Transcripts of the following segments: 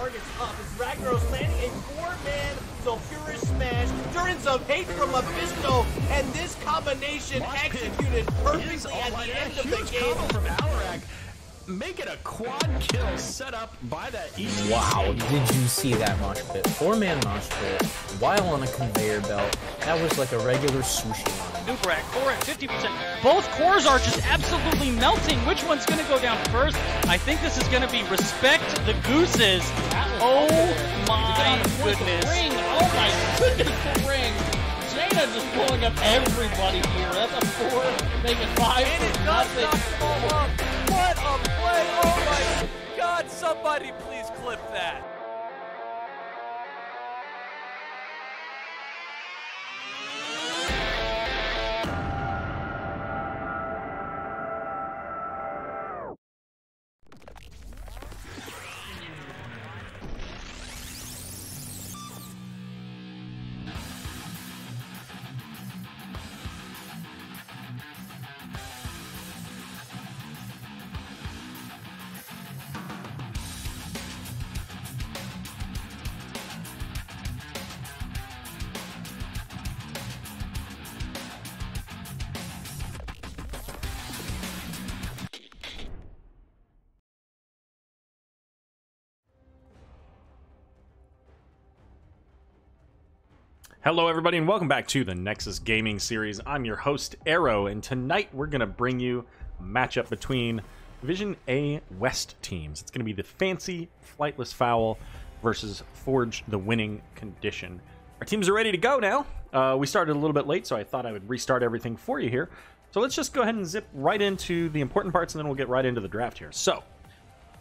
targets up as Ragnaros landing a 4-man Sulfurous Smash. Turns of hate from Mephisto, and this combination executed perfectly at the end of the game. From Alarak, make it a quad kill set up by that ETC. Wow, did you see that mosh pit? 4-man mosh pit while on a conveyor belt. That was like a regular sushi line. Nubrak, core at 50%. Both cores are just absolutely melting. Which one's going to go down first? I think this is going to be Respect the Gooses. Oh my goodness. Ring. Oh my goodness, the ring. Jaina just pulling up everybody here. That's a 4, make it 5 And it for does nothing. knock them all up. What a play! Oh my God! Somebody please clip that. Hello everybody and welcome back to the Nexus Gaming Series. I'm your host Arrow, and tonight we're going to bring you a matchup between Division A West teams. It's going to be the fancy Flightless Fowl versus Forge the Winning Condition. Our teams are ready to go now. We started a little bit late, so I thought I would restart everything for you here. So let's just go ahead and zip right into the important parts, and then we'll get right into the draft here. So,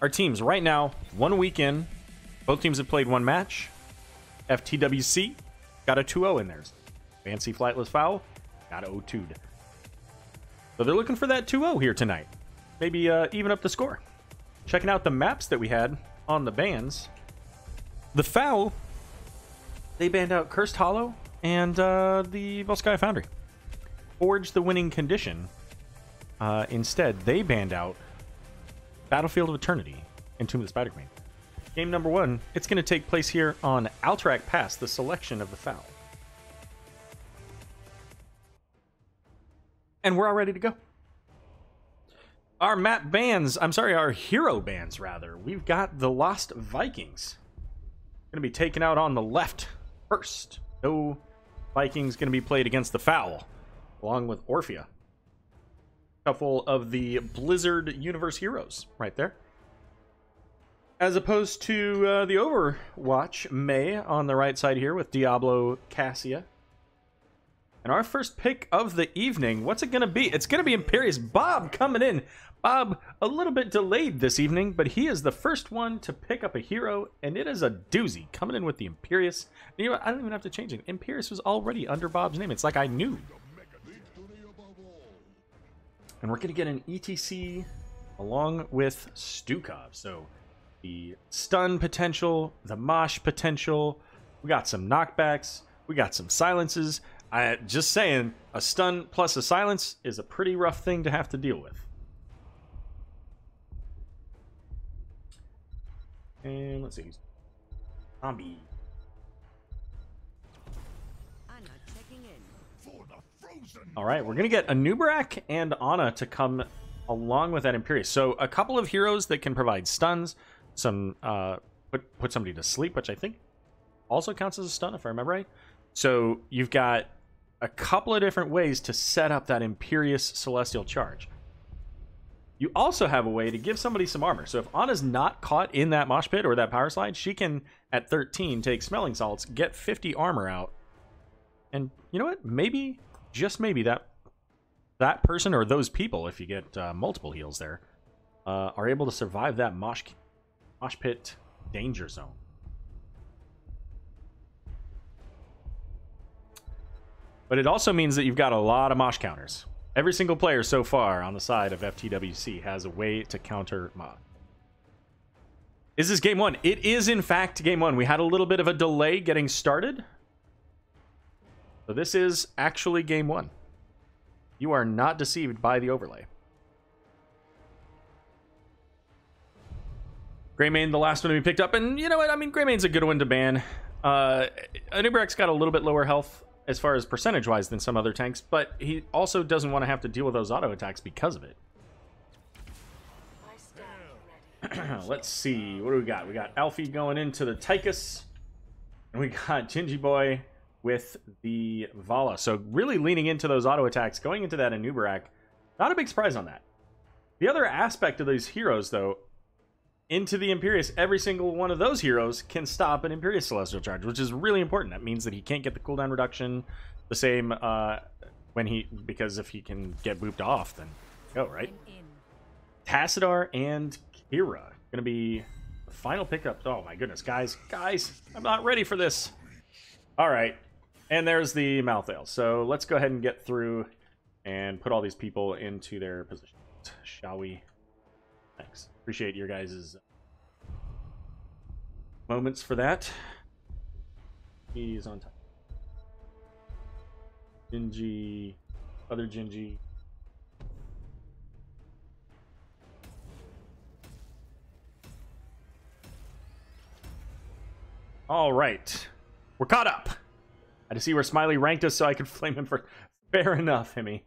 our teams right now, 1 week in, both teams have played one match. FTWC got a 2-0 in theirs. Fancy Flightless Fowl got a 0-2'd. So they're looking for that 2-0 here tonight. Maybe even up the score. Checking out the maps that we had on the bans. The Fowl, they banned out Cursed Hollow and the Volskaya Foundry. Forge the Winning Condition. Instead, they banned out Battlefield of Eternity and Tomb of the Spider Queen. Game number 1, it's going to take place here on Alterac Pass, the selection of the Fowl. And we're all ready to go. Our map bans, our hero bans, rather. We've got the Lost Vikings. Going to be taken out on the left first. No Vikings going to be played against the Fowl, along with Orphea. Couple of the Blizzard Universe heroes right there. As opposed to the Overwatch May on the right side here with Diablo Cassia. And our first pick of the evening, what's it going to be? It's going to be Imperious. Bob coming in. Bob, a little bit delayed this evening, but he is the first one to pick up a hero, and it is a doozy. Coming in with the Imperious. You know what? I don't even have to change it. Imperious was already under Bob's name. It's like I knew. And we're going to get an ETC along with Stukov. So the stun potential, the mosh potential. We got some knockbacks. We got some silences. Just saying, a stun plus a silence is a pretty rough thing to have to deal with. And let's see. Zombie. All right, we're going to get a Nubrak and Ana to come along with that Imperious. So a couple of heroes that can provide stuns. Some put somebody to sleep, which I think also counts as a stun if I remember right. So you've got a couple of different ways to set up that Imperious Celestial Charge. You also have a way to give somebody some armor. So if Ana's not caught in that mosh pit or that power slide, she can at 13 take Smelling Salts, get 50 armor out, and you know what? Maybe, just maybe, that person or those people, if you get multiple heals there, are able to survive that mosh pit danger zone. But it also means that you've got a lot of mosh counters. Every single player so far on the side of FTWC has a way to counter mosh. Is this game 1? It is in fact game 1. We had a little bit of a delay getting started. So this is actually game 1. You are not deceived by the overlay. Greymane, the last one to be picked up, and you know what? I mean, Greymane's a good one to ban. Anubarak's got a little bit lower health as far as percentage-wise than some other tanks, but he also doesn't want to have to deal with those auto attacks because of it. Let's see, what do we got? We got Alfie going into the Tychus, and we got Gingy Boy with the Vala. So really leaning into those auto attacks, going into that Anubarak. Not a big surprise on that. The other aspect of these heroes, though, into the Imperious, every single one of those heroes can stop an Imperious Celestial Charge, which is really important. That means that he can't get the cooldown reduction the same because if he can get booped off, then go, right? Tassadar and Kira gonna be the final pickup. Oh my goodness, guys, I'm not ready for this. All right, and there's the Malthael. So let's go ahead and get through and put all these people into their positions, shall we? Thanks. Appreciate your guys' moments for that. He's on top. Gingy, other Gingy. All right, we're caught up. I had to see where Smiley ranked us so I could flame him for. Fair enough, Himmy.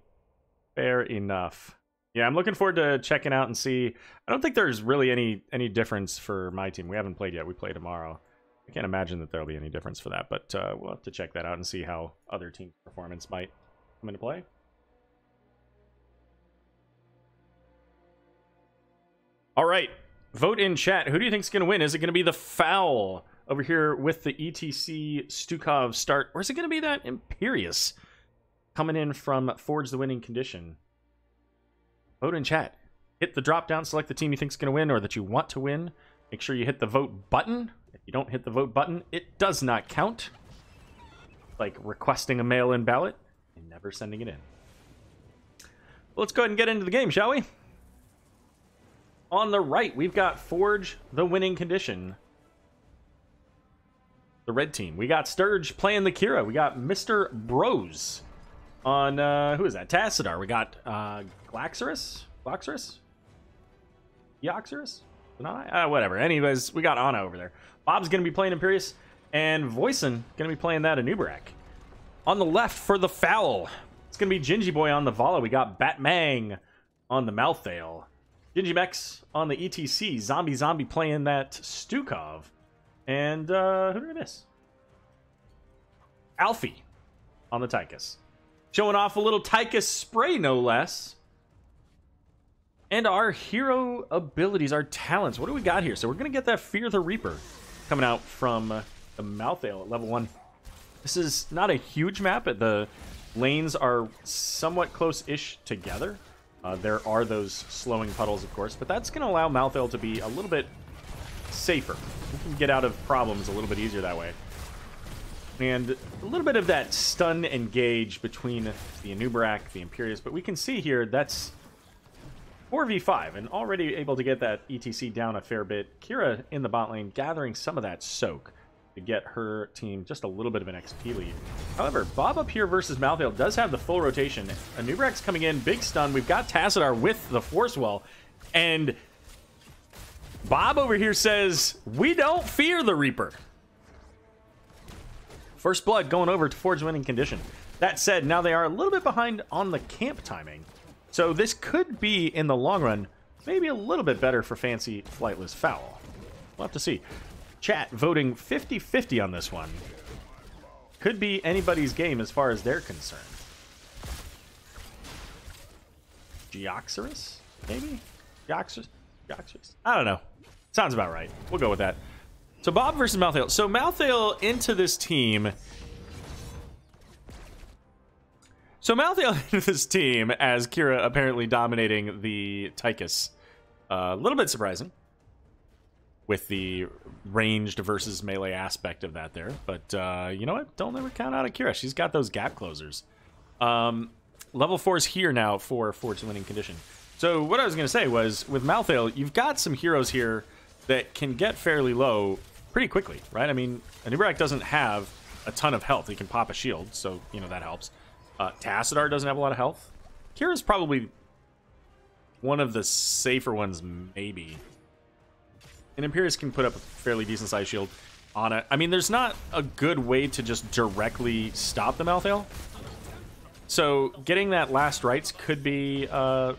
Fair enough. Yeah, I'm looking forward to checking out and see. I don't think there's really any difference for my team. We haven't played yet. We play tomorrow. I can't imagine that there'll be any difference for that, but we'll have to check that out and see how other teams' performance might come into play. All right, vote in chat. Who do you think is going to win? Is it going to be the Fowl over here with the ETC Stukov start, or is it going to be that Imperious coming in from Forge the winning condition? Vote in chat. Hit the drop down, select the team you think is going to win or that you want to win. Make sure you hit the vote button. If you don't hit the vote button, it does not count. Like requesting a mail-in ballot and never sending it in. Well, let's go ahead and get into the game, shall we? On the right, we've got Forge the winning condition. The red team. We got Sturge playing the Kira. We got Mr. Bros on, who is that? Tassadar. We got Glaxorus? Eoxorus? Whatever. Anyways, we got Ana over there. Bob's going to be playing Imperious, and Voisin going to be playing that Anubarak. On the left for the Fowl, it's going to be Gingy Boy on the Vala. We got Batmang on the Malthael. Gingy Mex on the ETC. Zombie playing that Stukov. And, who did I miss? Alfie on the Tychus. Showing off a little Tychus spray, no less. And our hero abilities, our talents. What do we got here? So we're going to get that Fear the Reaper coming out from the Malthael at level 1. This is not a huge map. The lanes are somewhat close-ish together. There are those slowing puddles, of course, but that's going to allow Malthael to be a little bit safer. We can get out of problems a little bit easier that way. And a little bit of that stun engage between the Anubarak, the Imperious, but we can see here that's 4v5 and already able to get that ETC down a fair bit. Kira in the bot lane gathering some of that soak to get her team just a little bit of an XP lead. However, Bob up here versus Malthael does have the full rotation. Anubarak's coming in, big stun. We've got Tassadar with the Force Well, and Bob over here says, we don't fear the Reaper. First blood going over to Forge winning condition. That said, now they are a little bit behind on the camp timing. So this could be, in the long run, maybe a little bit better for fancy Flightless Fowl. We'll have to see. Chat voting 50-50 on this one. Could be anybody's game as far as they're concerned. Geoxorus? Maybe? Geoxorus? I don't know. Sounds about right. We'll go with that. So Bob versus Malthael. So Malthael into this team. So Malthael into this team as Kira apparently dominating the Tychus. A little bit surprising with the ranged versus melee aspect of that there. But you know what? Don't ever count out of Kira. She's got those gap closers. Level 4 is here now for Forge winning condition. So what I was going to say was, with Malthael, you've got some heroes here that can get fairly low pretty quickly, right? I mean, Anubarak doesn't have a ton of health. He can pop a shield, so, you know, that helps. Tassadar doesn't have a lot of health. Kira's probably one of the safer ones, maybe. And Imperius can put up a fairly decent sized shield on it. I mean, there's not a good way to just directly stop the Malthael. So getting that last rights could be a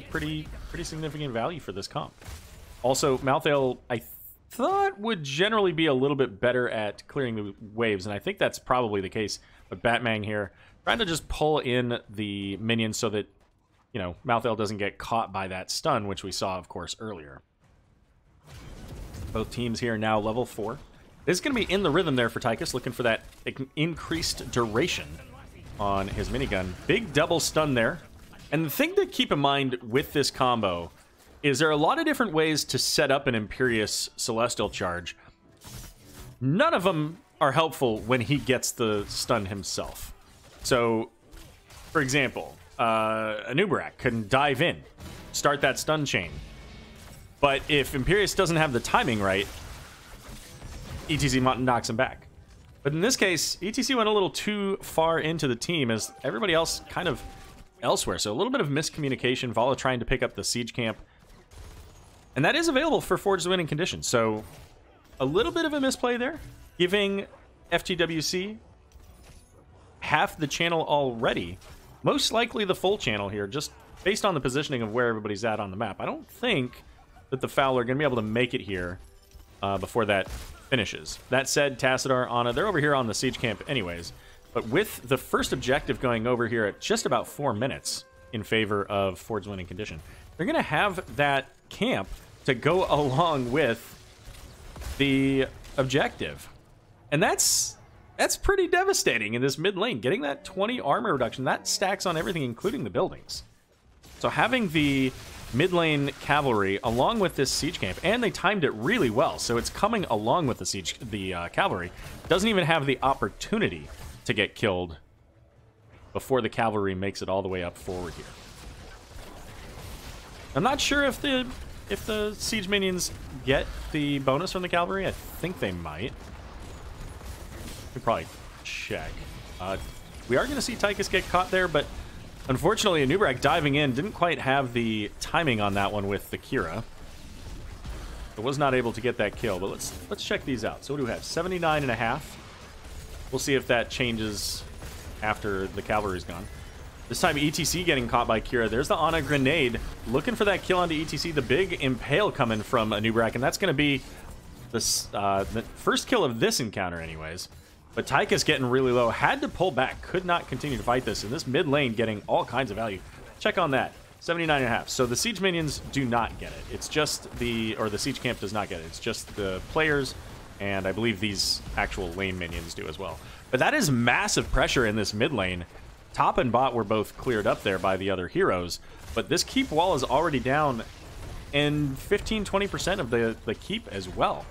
pretty significant value for this comp. Also, Malthael, I thought, would generally be a little bit better at clearing the waves, and I think that's probably the case. But Batman here, trying to just pull in the minions so that, you know, Malthael doesn't get caught by that stun, which we saw, of course, earlier. Both teams here now level 4. This is going to be in the rhythm there for Tychus, looking for that increased duration on his minigun. Big double stun there. And the thing to keep in mind with this combo is there are a lot of different ways to set up an Imperius Celestial charge. None of them are helpful when he gets the stun himself. So, for example, Anubarak can dive in, start that stun chain. But if Imperius doesn't have the timing right, ETC knocks him back. But in this case, ETC went a little too far into the team as everybody else kind of elsewhere. So a little bit of miscommunication. Vala trying to pick up the siege camp. And that is available for Forged winning condition. So a little bit of a misplay there, giving FTWC half the channel already. Most likely the full channel here, just based on the positioning of where everybody's at on the map. I don't think that the Fowl are going to be able to make it here before that finishes. That said, Tassadar, Ana, they're over here on the siege camp anyways. But with the first objective going over here at just about 4 minutes in favor of Ford's winning condition, they're going to have that camp to go along with the objective. And that's pretty devastating in this mid lane. Getting that 20 armor reduction, that stacks on everything, including the buildings. So having the mid lane cavalry along with this siege camp, and they timed it really well, so it's coming along with the cavalry, doesn't even have the opportunity to get killed before the cavalry makes it all the way up forward here. I'm not sure if the siege minions get the bonus from the cavalry. I think they might. We probably check. We are going to see Tychus get caught there, but unfortunately, Anubarak diving in didn't quite have the timing on that one with the Kira. So was not able to get that kill, but let's check these out. So what do we have? 79.5. We'll see if that changes after the cavalry's gone. This time, ETC getting caught by Kira. There's the Ana grenade. Looking for that kill onto ETC. The big impale coming from Anubarak, and that's going to be the first kill of this encounter anyways. But Tychus getting really low. Had to pull back. Could not continue to fight this. And this mid lane getting all kinds of value. Check on that. 79.5. So the siege minions do not get it. It's just the siege camp does not get it. It's just the players, and I believe these actual lane minions do as well. But that is massive pressure in this mid lane. Top and bot were both cleared up there by the other heroes. But this keep wall is already down, and 15-20% of the keep as well.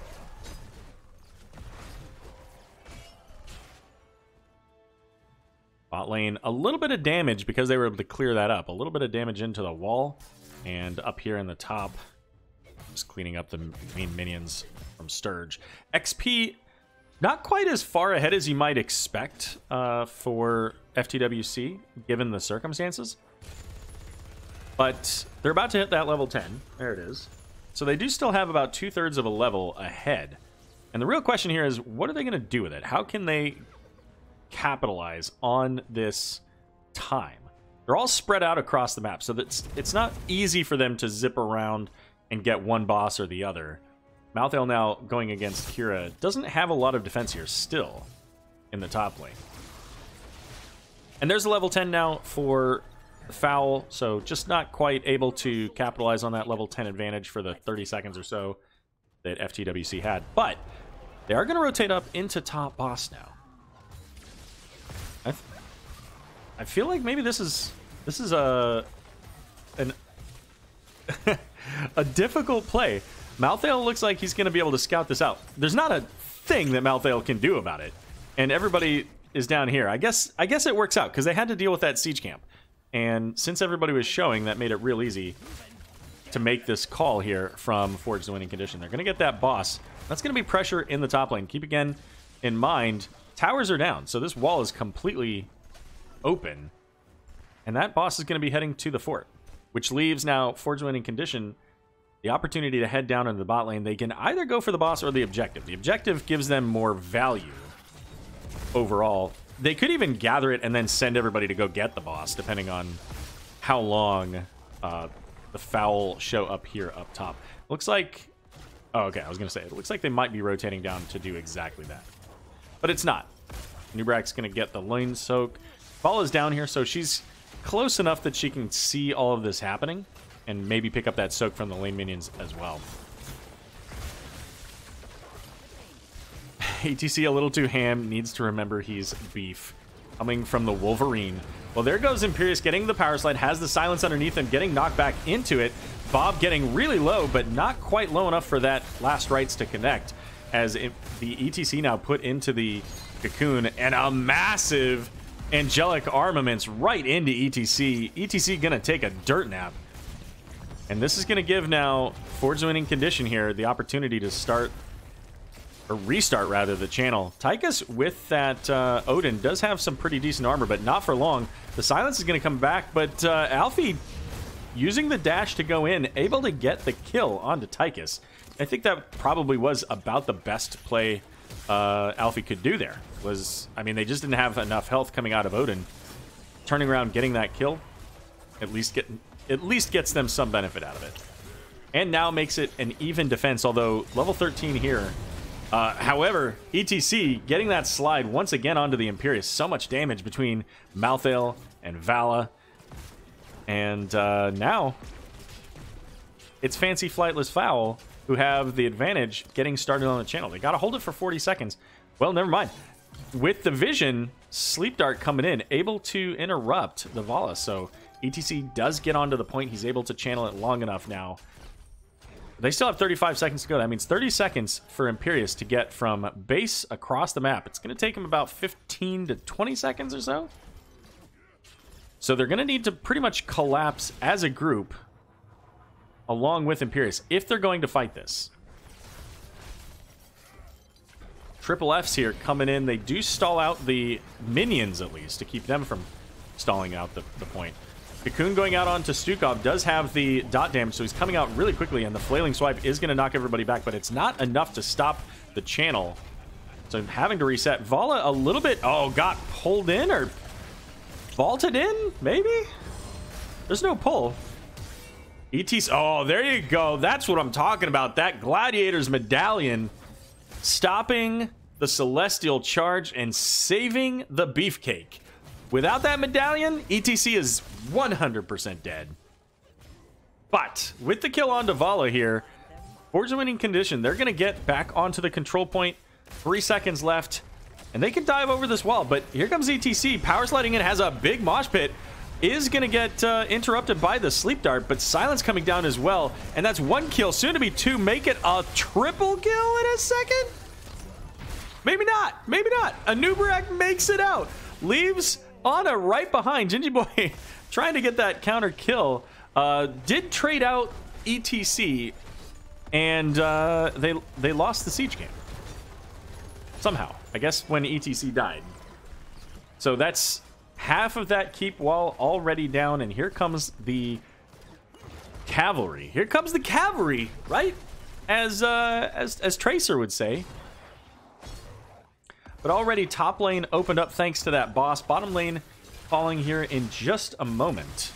Bot lane, a little bit of damage because they were able to clear that up. A little bit of damage into the wall, and up here in the top, just cleaning up the main minions from Sturge. XP, not quite as far ahead as you might expect for FTWC, given the circumstances. But they're about to hit that level 10. There it is. So they do still have about 2/3 of a level ahead. And the real question here is, what are they going to do with it? How can they capitalize on this time? They're all spread out across the map, so that it's not easy for them to zip around and get one boss or the other. Malthael now going against Kira doesn't have a lot of defense here still in the top lane. And there's a level 10 now for Fowl, so just not quite able to capitalize on that level 10 advantage for the 30 seconds or so that FTWC had. But they are going to rotate up into top boss now. I feel like maybe this is a difficult play. Malthael looks like he's going to be able to scout this out. There's not a thing that Malthael can do about it, and everybody is down here. I guess it works out because they had to deal with that siege camp, and since everybody was showing, that made it real easy to make this call here from Forged winning condition. They're going to get that boss. That's going to be pressure in the top lane. Keep again in mind, towers are down, so this wall is completely open, and that boss is going to be heading to the fort, which leaves now Forged winning condition the opportunity to head down into the bot lane. They can either go for the boss or the objective. The objective gives them more value overall. They could even gather it and then send everybody to go get the boss, depending on how long the Fowl show up here up top. Looks like... Oh, okay, I was going to say, it looks like they might be rotating down to do exactly that. But it's not. Nubrak's going to get the lane soak. Vala's down here, so she's close enough that she can see all of this happening and maybe pick up that soak from the lane minions as well. ATC a little too ham, needs to remember he's beef. Coming from the Wolverine. Well, there goes Imperius getting the power slide, has the silence underneath him, getting knocked back into it. Bob getting really low, but not quite low enough for that last rights to connect. As the ETC now put into the cocoon, and a massive angelic armaments right into ETC. ETC gonna take a dirt nap. And this is gonna give now Forge winning condition here the opportunity to start, or restart rather, the channel. Tychus with that Odin does have some pretty decent armor, but not for long. The silence is gonna come back, but Alfie using the dash to go in, able to get the kill onto Tychus. I think that probably was about the best play Alfie could do there. I mean, they just didn't have enough health coming out of Odin. Turning around, getting that kill, at least gets them some benefit out of it. And now makes it an even defense, although level 13 here. However, ETC getting that slide once again onto the Imperius. So much damage between Malthael and Vala. And now it's Fancy Flightless Fowl who have the advantage getting started on the channel. They got to hold it for 40 seconds. Well, never mind. With the vision, Sleep Dart coming in, able to interrupt the Vala. So ETC does get onto the point. He's able to channel it long enough now. They still have 35 seconds to go. That means 30 seconds for Imperius to get from base across the map. It's going to take him about 15 to 20 seconds or so. So they're going to need to pretty much collapse as a group along with Imperius if they're going to fight this. Triple F's here coming in. They do stall out the minions at least to keep them from stalling out the point. Cocoon going out onto Stukov does have the dot damage, so he's coming out really quickly, and the flailing swipe is going to knock everybody back, but it's not enough to stop the channel. So having to reset. Vala a little bit, got pulled in or vaulted in, maybe? There's no pull. ET's, there you go. That's what I'm talking about. That Gladiator's Medallion stopping the Celestial Charge and saving the Beefcake. Without that medallion, ETC is 100% dead. But with the kill on Vala here, Forge winning condition, they're going to get back onto the control point. 3 seconds left, and they can dive over this wall. But here comes ETC. Power sliding in, has a big mosh pit. Is going to get interrupted by the Sleep Dart, but silence coming down as well. And that's 1 kill, soon to be 2. Make it a triple kill in a second? Maybe not. Maybe not. Anubrak makes it out. Leaves Ana right behind. Gingy Boy trying to get that counter kill. Did trade out ETC, and they lost the siege game. Somehow. I guess when ETC died. So that's half of that keep wall already down, and here comes the cavalry. Here comes the cavalry, right? As Tracer would say. But already top lane opened up thanks to that boss. Bottom lane falling here in just a moment.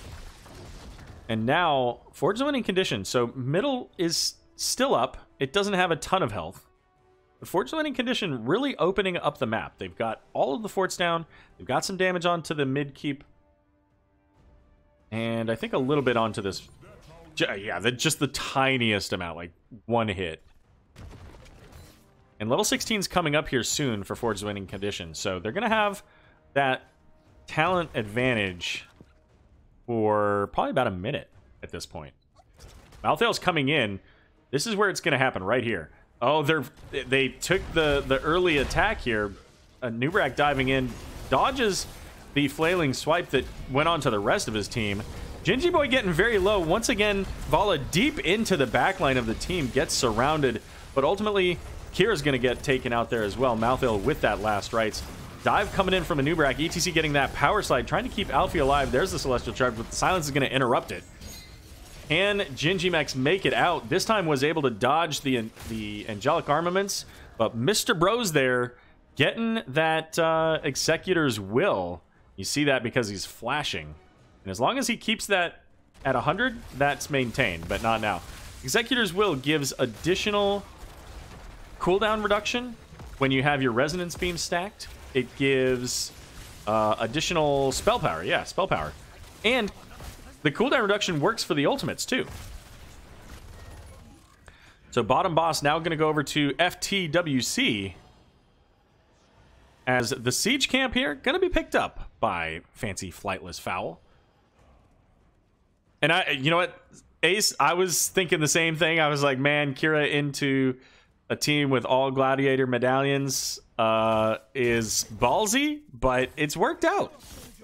And now, Forge winning condition. So middle is still up. It doesn't have a ton of health. The Forge winning condition really opening up the map. They've got all of the forts down. They've got some damage onto the mid keep. And I think a little bit onto this. Yeah, just the tiniest amount, like 1 hit. And level 16 is coming up here soon for Forge winning condition. So they're going to have that talent advantage for probably about a minute at this point. Malthael's coming in. This is where it's going to happen right here. They took the early attack here. Nubrak diving in. Dodges the flailing swipe that went on to the rest of his team. Gingy Boy getting very low. Once again, Vala deep into the backline of the team. Gets surrounded. But ultimately, Kira's going to get taken out there as well. Malthael with that last rights. Dive coming in from Anubrak. ETC getting that power slide. Trying to keep Alfie alive. There's the Celestial Charge, but the silence is going to interrupt it. Can Gingimex make it out? This time was able to dodge the angelic armaments, but Mr. Bros there getting that Executor's Will. You see that because he's flashing. And as long as he keeps that at 100, that's maintained, but not now. Executor's Will gives additional cooldown reduction when you have your Resonance Beam stacked. It gives additional spell power. Yeah, spell power. And the cooldown reduction works for the ultimates, too. So bottom boss now going to go over to FTWC. As the siege camp here, going to be picked up by Fancy Flightless Fowl. And you know what, Ace, I was thinking the same thing. I was like, man, Kira into a team with all gladiator medallions is ballsy, but it's worked out.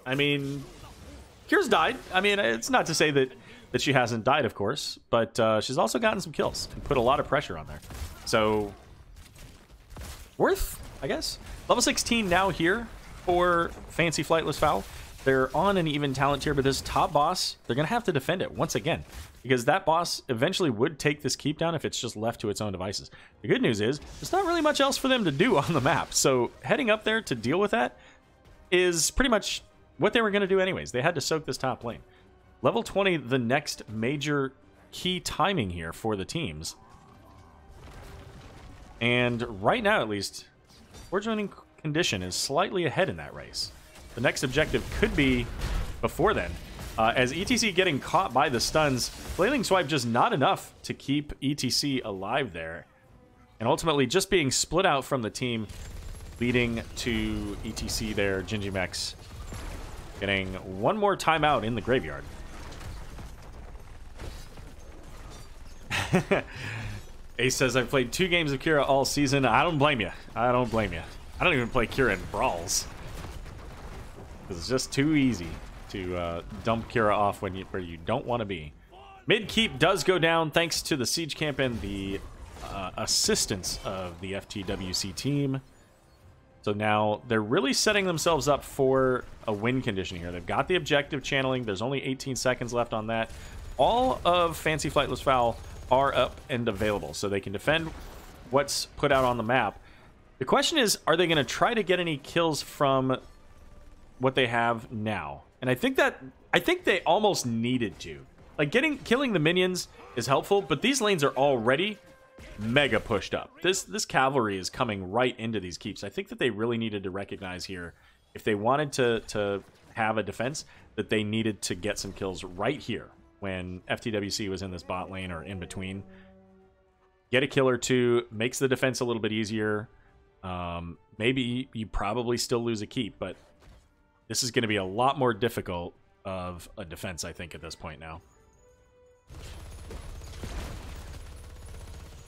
I mean, Kira's died. I mean, it's not to say that she hasn't died, of course, but she's also gotten some kills and put a lot of pressure on there. So, worth, I guess. Level 16 now here for Fancy Flightless Fowl. They're on an even talent tier, but this top boss, they're going to have to defend it once again, because that boss eventually would take this keep down if it's just left to its own devices. The good news is there's not really much else for them to do on the map, so heading up there to deal with that is pretty much what they were going to do anyways. They had to soak this top lane. Level 20, the next major key timing here for the teams. And right now, at least, Forge Winning Condition is slightly ahead in that race. The next objective could be before then. As ETC getting caught by the stuns, Flailing Swipe just not enough to keep ETC alive there. And ultimately just being split out from the team, leading to ETC there, Gingimex getting one more timeout in the graveyard. Ace says, I've played 2 games of Kira all season. I don't blame you. I don't blame you. I don't even play Kira in Brawls. Because it's just too easy to dump Kira off where you don't want to be. Mid keep does go down thanks to the siege camp and the assistance of the FTWC team. So now they're really setting themselves up for a win condition here. They've got the objective channeling. There's only 18 seconds left on that. All of Fancy Flightless Fowl are up and available, so they can defend what's put out on the map. The question is, are they going to try to get any kills from what they have now? And I think they almost needed to. Like, killing the minions is helpful, but these lanes are already mega pushed up. This cavalry is coming right into these keeps. I think that they really needed to recognize here, if they wanted to have a defense, that they needed to get some kills right here when FTWC was in this bot lane or in between. Get a kill or two, makes the defense a little bit easier. Maybe you probably still lose a keep, but this is going to be a lot more difficult of a defense, I think, at this point now.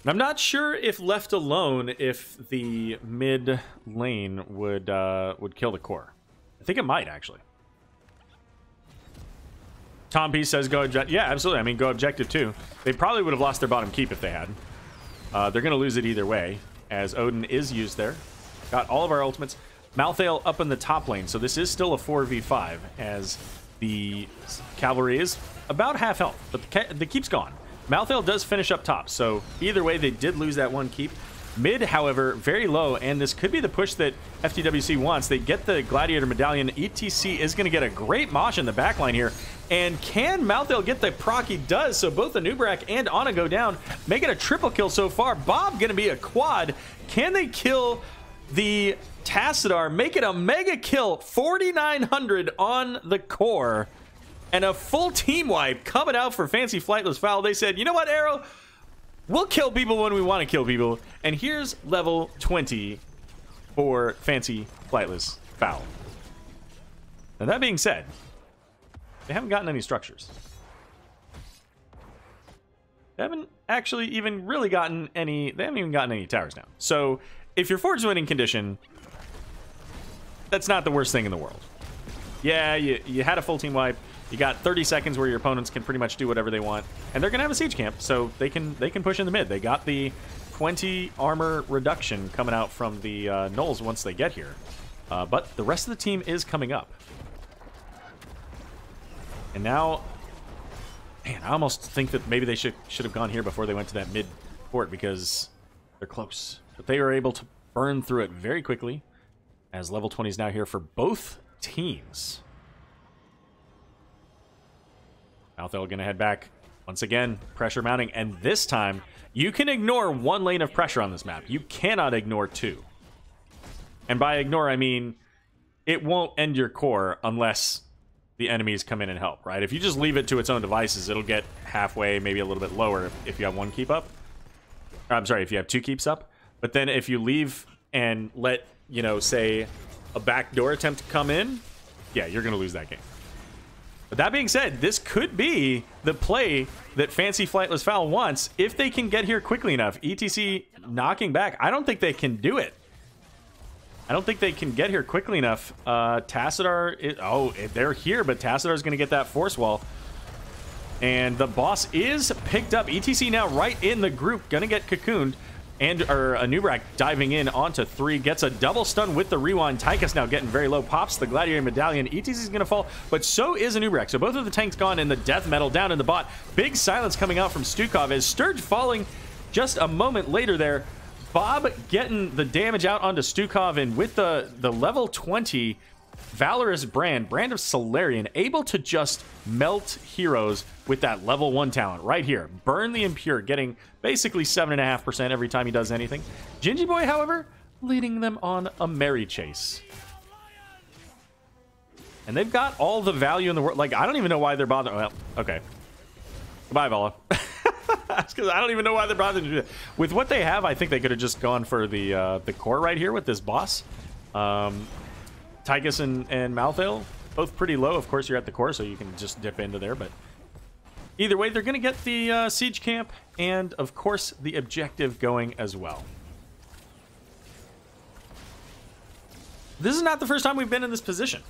I'm not sure if left alone, if the mid lane would kill the core. I think it might, actually. Tom P says go objective. Yeah, absolutely. I mean, go objective too. They probably would have lost their bottom keep if they had. They're going to lose it either way, as Odin is used there. Got all of our ultimates. Malthael up in the top lane, so this is still a 4v5, as the cavalry is about half health, but the keep's gone. Malthael does finish up top, so either way, they did lose that one keep. Mid, however, very low, and this could be the push that FTWC wants. They get the Gladiator Medallion. ETC is going to get a great mosh in the backline here. And can Malthael get the proc? He does, so both the Nubrak and Ana go down, making a triple kill so far. Bob going to be a quad. Can they kill the Tassadar? Make it a mega kill. 4,900 on the core. And a full team wipe coming out for Fancy Flightless Fowl. They said, you know what, Arrow? We'll kill people when we want to kill people. And here's level 20 for Fancy Flightless Fowl. Now, that being said, they haven't gotten any structures. They haven't actually even really gotten any... They haven't even gotten any towers now. So, if you're Forge Winning Condition, that's not the worst thing in the world. Yeah, you had a full team wipe. You got 30 seconds where your opponents can pretty much do whatever they want. And they're going to have a siege camp, so they can push in the mid. They got the 20 armor reduction coming out from the Gnolls once they get here. But the rest of the team is coming up. And now, Man, I almost think that maybe they should have gone here before they went to that mid port because they're close. But they are able to burn through it very quickly as level 20 is now here for both teams. Malthel going to head back. Once again, pressure mounting. And this time, you can ignore one lane of pressure on this map. You cannot ignore two. And by ignore, I mean it won't end your core unless the enemies come in and help, right? If you just leave it to its own devices, it'll get halfway, maybe a little bit lower if you have one keep up. Or, I'm sorry, if you have two keeps up. But then if you leave and let, you know, say a backdoor attempt to come in, yeah, you're going to lose that game. But that being said, this could be the play that Fancy Flightless Fowl wants if they can get here quickly enough. ETC knocking back. I don't think they can do it. I don't think they can get here quickly enough. Tassadar, they're here, but Tassadar is going to get that force wall. And the boss is picked up. ETC now right in the group, going to get cocooned. And Anubrak diving in onto 3, gets a double stun with the rewind. Tychus now getting very low, pops the Gladiator Medallion. ETC is going to fall, but so is Anubrak. So both of the tanks gone, and the death metal down in the bot. Big silence coming out from Stukov as Sturge falling just a moment later there. Bob getting the damage out onto Stukov, and with the level 20 Valorous Brand of Solarian, able to just melt heroes with that level 1 talent right here. Burn the Impure, getting basically 7.5% every time he does anything. Gingy Boy, however, leading them on a merry chase. And they've got all the value in the world. Like, I don't even know why they're bothering. Well, okay. Goodbye, Vala. Because I don't even know why they're bothering to do that. With what they have, I think they could have just gone for the core right here with this boss. Tychus and Malthale, both pretty low. Of course, you're at the core, so you can just dip into there. But either way, they're going to get the siege camp and, of course, the objective going as well. This is not the first time we've been in this position.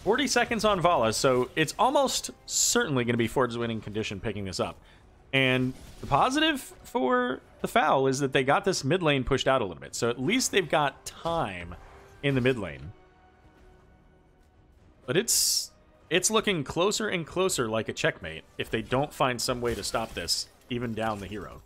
40 seconds on Vala, so it's almost certainly going to be Ford's winning condition picking this up. And the positive for the Fowl is that they got this mid lane pushed out a little bit, so at least they've got time in the mid lane. But it's looking closer and closer like a checkmate if they don't find some way to stop this, even down the hero.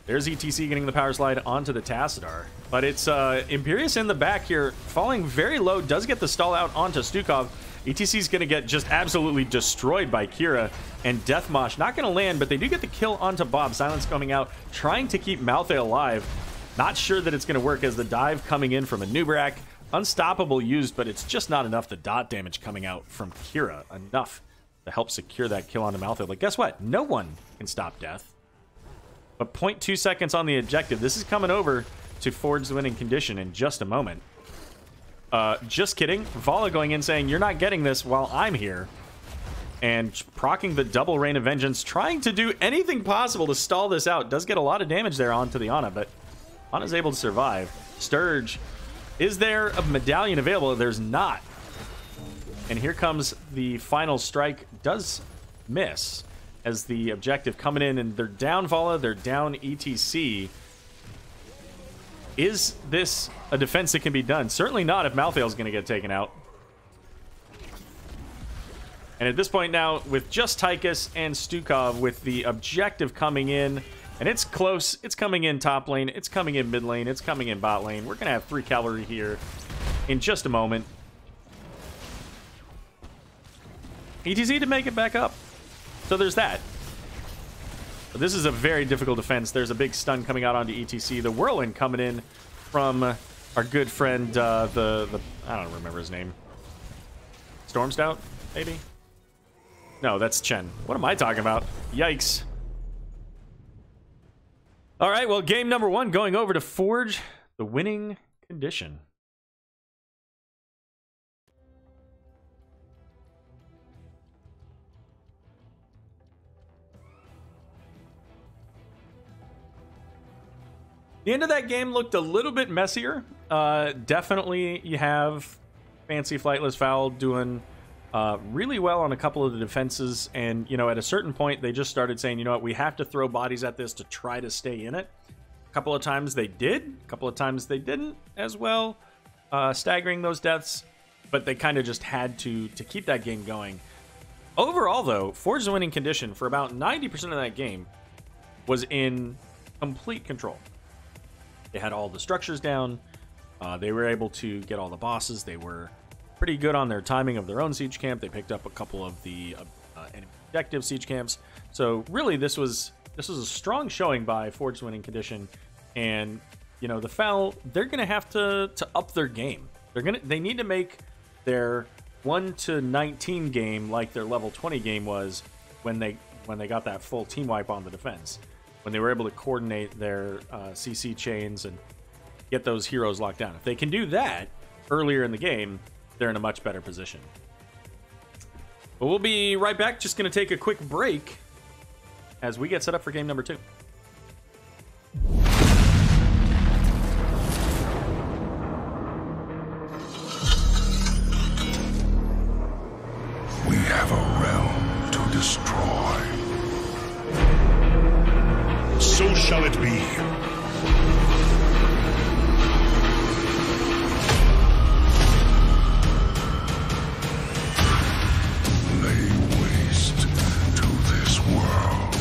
There's ETC getting the power slide onto the Tassadar. But it's Imperius in the back here, falling very low, does get the stall out onto Stukov. ETC's going to get just absolutely destroyed by Kira, and Deathmosh not going to land, but they do get the kill onto Bob. Silence coming out, trying to keep Malthale alive. Not sure that it's going to work as the dive coming in from Anubrak. Unstoppable used, but it's just not enough. The dot damage coming out from Kira, enough to help secure that kill onto Malthale. But guess what? No one can stop death. But 0.2 seconds on the objective. This is coming over to Ford's winning condition in just a moment. Just kidding. Vala going in saying, you're not getting this while I'm here. And proccing the double Rain of Vengeance, trying to do anything possible to stall this out. Does get a lot of damage there onto the Ana, but Ana's able to survive. Sturge, is there a medallion available? There's not. And here comes the final strike. Does miss as the objective coming in, and they're down Vala, they're down ETC. Is this a defense that can be done? Certainly not if Malthale's going to get taken out. And at this point now, with just Tychus and Stukov, with the objective coming in, and it's close, it's coming in top lane, it's coming in mid lane, it's coming in bot lane. We're going to have 3 cavalry here in just a moment. ETC to make it back up. So there's that. But this is a very difficult defense. There's a big stun coming out onto ETC. The Whirlwind coming in from our good friend, I don't remember his name. Storm Stout, maybe? No, that's Chen. What am I talking about? Yikes. All right, well, game number 1 going over to Forge the winning condition. The end of that game looked a little bit messier. Definitely you have Fancy Flightless Fowl doing really well on a couple of the defenses. And, you know, at a certain point, they just started saying, you know what, we have to throw bodies at this to try to stay in it. A couple of times they did. A couple of times they didn't as well. Staggering those deaths. but they kind of just had to keep that game going. Overall, though, Forge's winning condition for about 90% of that game was in complete control. They had all the structures down. They were able to get all the bosses. They were pretty good on their timing of their own siege camp. They picked up a couple of the enemy objective siege camps. So really, this was a strong showing by Forge's winning condition. And you know, the Fowl, they're gonna have to up their game. They need to make their 1-19 game like their level 20 game was when they got that full team wipe on the defense, when they were able to coordinate their CC chains and get those heroes locked down. If they can do that earlier in the game, they're in a much better position. But we'll be right back. Just going to take a quick break as we get set up for game number 2. We have a realm to destroy. So shall it be. Lay waste to this world.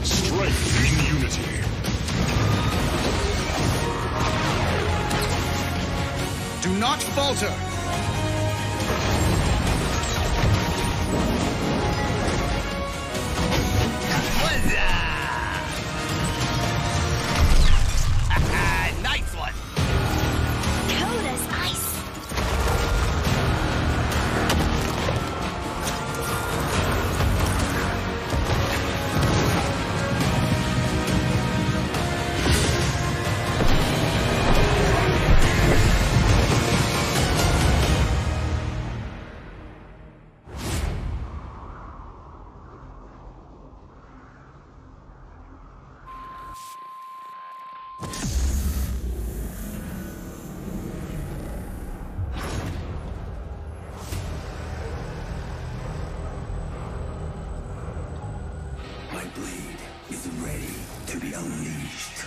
Strength in unity. Do not falter! Nice one! Cold as ice. My blade is ready to be unleashed.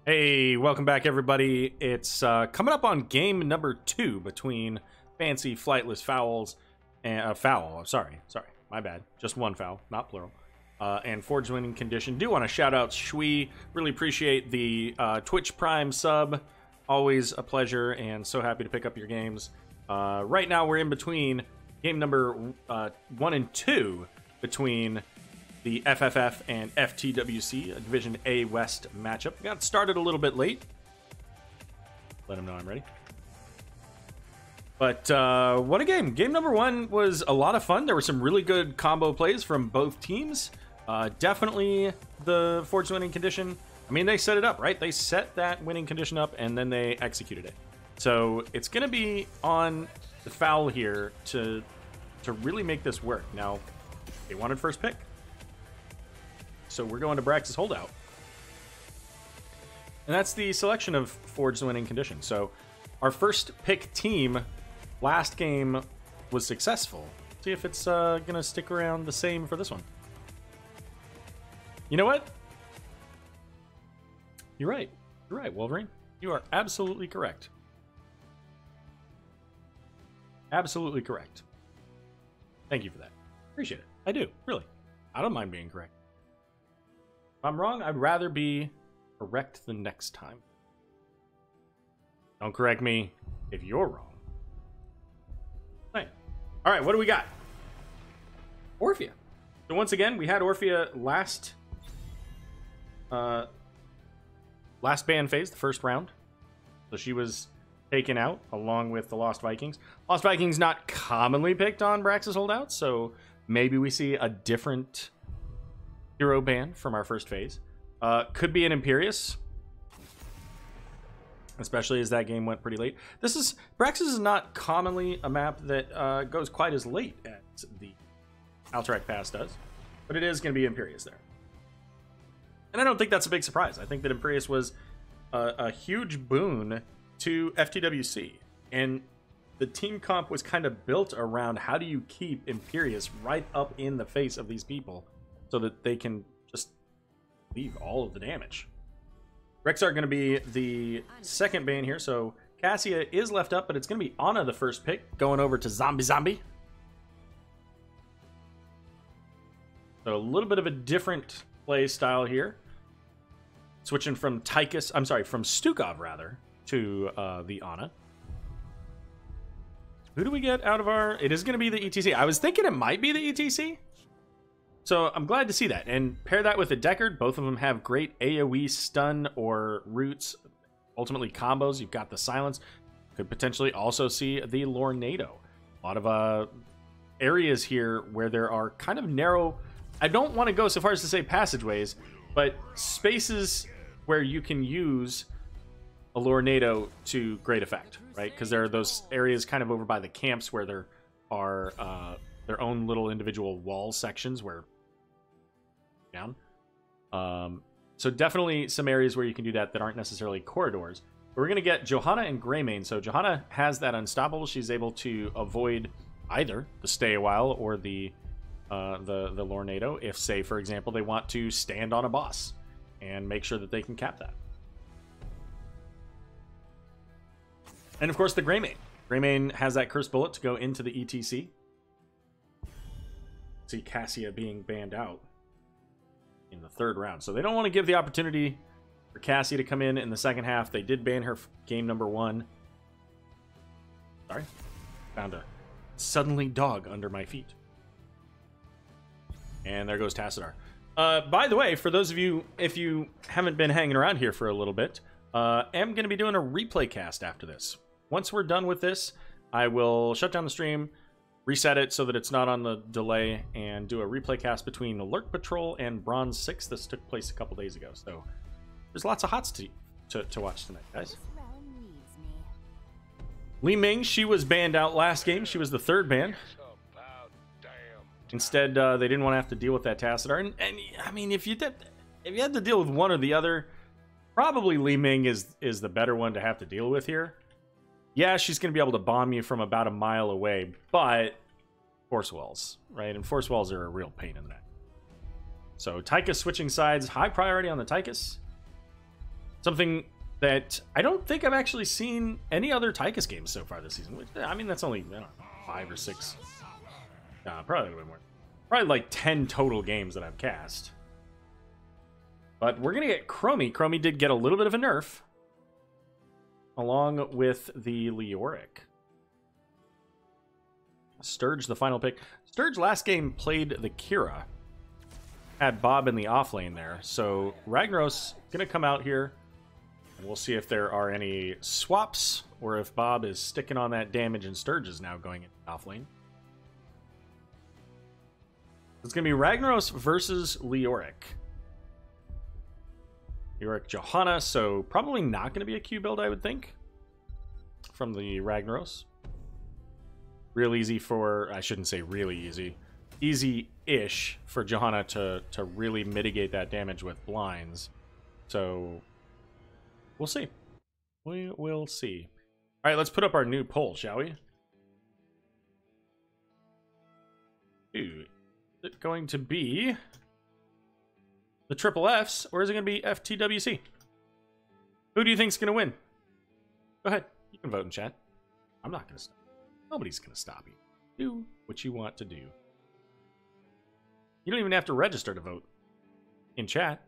Hey, welcome back, everybody. It's coming up on game number 2 between Fancy Flightless Fowls and Fowl. Sorry, my bad. Just one foul, not plural. And Forge winning condition. Do want to shout out Shui. Really appreciate the Twitch Prime sub. Always a pleasure, and so happy to pick up your games. Right now, we're in between game number 1 and 2 between the FFF and FTWC, a Division A West matchup. Got started a little bit late. Let them know I'm ready. But what a game. Game number 1 was a lot of fun. There were some really good combo plays from both teams. Definitely the Forge winning condition. I mean, they set it up, right? They set that winning condition up, and then they executed it. So it's going to be on the Fowl here to really make this work. Now, they wanted first pick. So we're going to Brax's holdout. And that's the selection of Forge the winning condition. So our first pick team last game was successful. See if it's going to stick around the same for this one. You know what? You're right. You're right, Wolverine. You are absolutely correct. Absolutely correct. Thank you for that. Appreciate it. I do, really. I don't mind being correct. If I'm wrong, I'd rather be correct the next time. Don't correct me if you're wrong. Right. All right, what do we got? Orphea. So once again, we had Orphea last ban phase, the first round. So she was taken out along with the Lost Vikings. Lost Vikings not commonly picked on Brax's holdouts, so maybe we see a different hero ban from our first phase. Could be an Imperious, especially as that game went pretty late. Brax's is not commonly a map that goes quite as late as the Alterac Pass does, but it is going to be Imperious there. And I don't think that's a big surprise. I think that Imperious was a huge boon to FTWC, and the team comp was kind of built around how do you keep Imperious right up in the face of these people so that they can just leave all of the damage. Rex are going to be the second ban here, so Cassia is left up, but it's going to be Ana the first pick, going over to Zombie. So a little bit of a different play style here. Switching from from Stukov, rather, to the Ana. Who do we get out of our... It is going to be the ETC. I was thinking it might be the ETC. So I'm glad to see that. And pair that with the Deckard. Both of them have great AoE stun or roots. Ultimately combos. You've got the Silence. Could potentially also see the Lornado. A lot of areas here where there are kind of narrow... I don't want to go so far as to say passageways, but spaces where you can use a Lornado to great effect, right? Because there are those areas kind of over by the camps where there are their own little individual wall sections where down. So definitely some areas where you can do that aren't necessarily corridors. But we're going to get Johanna and Greymane. So Johanna has that Unstoppable. She's able to avoid either the Stay a While or the Lornado if, say, for example, they want to stand on a boss and make sure that they can cap that. And of course the Greymane. Greymane has that Curse Bullet to go into the ETC. See Cassia being banned out in the third round. So they don't want to give the opportunity for Cassia to come in the second half. They did ban her game number 1. Sorry. Found a suddenly dog under my feet. And there goes Tassadar. By the way, for those of you, if you haven't been hanging around here for a little bit, I'm going to be doing a replay cast after this. Once we're done with this, I will shut down the stream, reset it so that it's not on the delay, and do a replay cast between Lurk Patrol and Bronze 6. This took place a couple days ago, so there's lots of hots to watch tonight, guys. Li Ming, she was banned out last game. She was the third ban. Instead, they didn't want to have to deal with that Tassadar. And I mean, if you had to deal with one or the other, probably Li Ming is the better one to have to deal with here. Yeah, she's going to be able to bomb you from about a mile away, but force walls, right? And force walls are a real pain in the neck. So Tychus switching sides, high priority on the Tychus. Something that I don't think I've actually seen any other Tychus games so far this season. Which, I mean, that's only, I don't know, 5 or 6. Probably a little bit more. Probably like 10 total games that I've cast. But we're going to get Chromie. Chromie did get a little bit of a nerf, along with the Leoric. Sturge, the final pick. Sturge last game played the Kira. Had Bob in the off lane there. So Ragnaros going to come out here. And we'll see if there are any swaps, or if Bob is sticking on that damage and Sturge is now going in off lane. It's going to be Ragnaros versus Leoric. Leoric Johanna, so probably not going to be a Q build, I would think, from the Ragnaros. Real easy for, I shouldn't say really easy, easy-ish for Johanna to really mitigate that damage with blinds. So, we'll see. We will see. All right, let's put up our new poll, shall we? Dude, is it going to be the triple Fs, or is it going to be FTWC? Who do you think's going to win? Go ahead. You can vote in chat. I'm not going to stop. Nobody's going to stop you. Do what you want to do. You don't even have to register to vote in chat.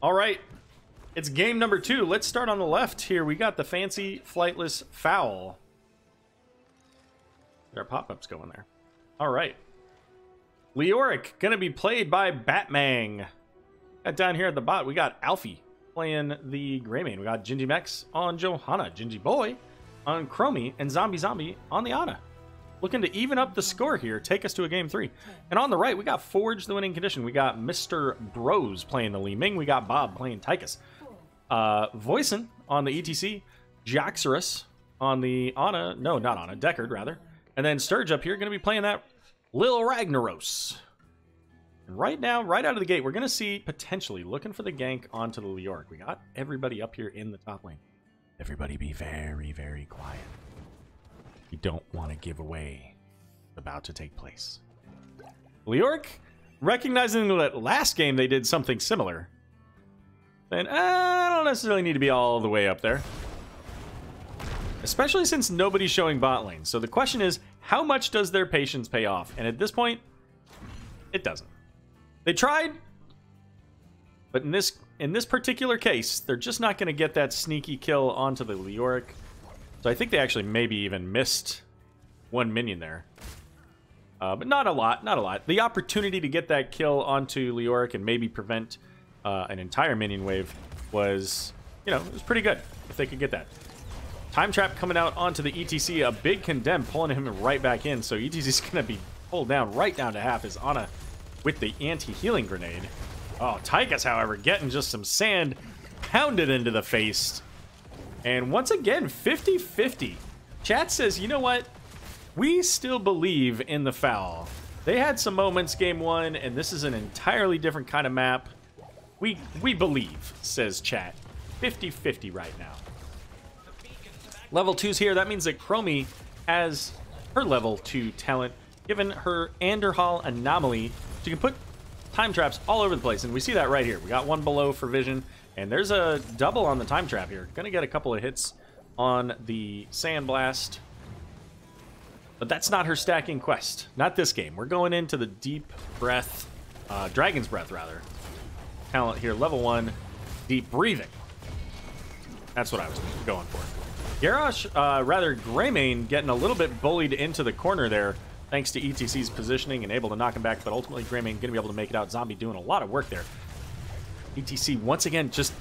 All right. It's game number 2. Let's start on the left here. We got the fancy flightless fowl. There are pop-ups going there. All right. Leoric going to be played by Batmang. Got down here at the bot, we got Alfie playing the Greymane. We got Gingy Mex on Johanna, Gingy Boy on Chromie, and Zombie Zombie on the Ana. Looking to even up the score here, take us to a game 3. And on the right, we got Forge, the winning condition. We got Mr. Bros playing the Li Ming. We got Bob playing Tychus. Voicin on the ETC. Jaxorus on the Ana. No, not Ana. Deckard, rather. And then Sturge up here going to be playing that Lil Ragnaros. And right now, right out of the gate, we're going to see potentially looking for the gank onto the Leoric. We got everybody up here in the top lane. Everybody be very, very quiet. You don't want to give away what's about to take place. Leoric, recognizing that last game they did something similar, then I don't necessarily need to be all the way up there. Especially since nobody's showing bot lane. So the question is, how much does their patience pay off? And at this point, it doesn't. They tried, but in this particular case, they're just not going to get that sneaky kill onto the Leoric. So I think they actually maybe even missed one minion there. But not a lot, not a lot. The opportunity to get that kill onto Leoric and maybe prevent an entire minion wave was, you know, it was pretty good if they could get that. Time Trap coming out onto the ETC, a big condemn pulling him right back in. So ETC's going to be pulled down right down to half as Ana with the anti-healing grenade. Oh, Tychus, however, getting just some sand pounded into the face. And once again, 50-50. Chat says, you know what? We still believe in the Fowl. They had some moments game 1, and this is an entirely different kind of map. We believe, says chat. 50-50 right now. Level 2's here. That means that Chromie has her level 2 talent. Given her Anderhal anomaly, she can put time traps all over the place. And we see that right here. We got one below for vision. And there's a double on the time trap here. Gonna get a couple of hits on the Sandblast. But that's not her stacking quest. Not this game. We're going into the Deep Breath, Dragon's Breath, rather. Talent here, level 1, Deep Breathing. That's what I was going for. Garrosh, rather Greymane, getting a little bit bullied into the corner there, thanks to ETC's positioning and able to knock him back, but ultimately Greymane gonna be able to make it out. Zombie doing a lot of work there. ETC, once again, just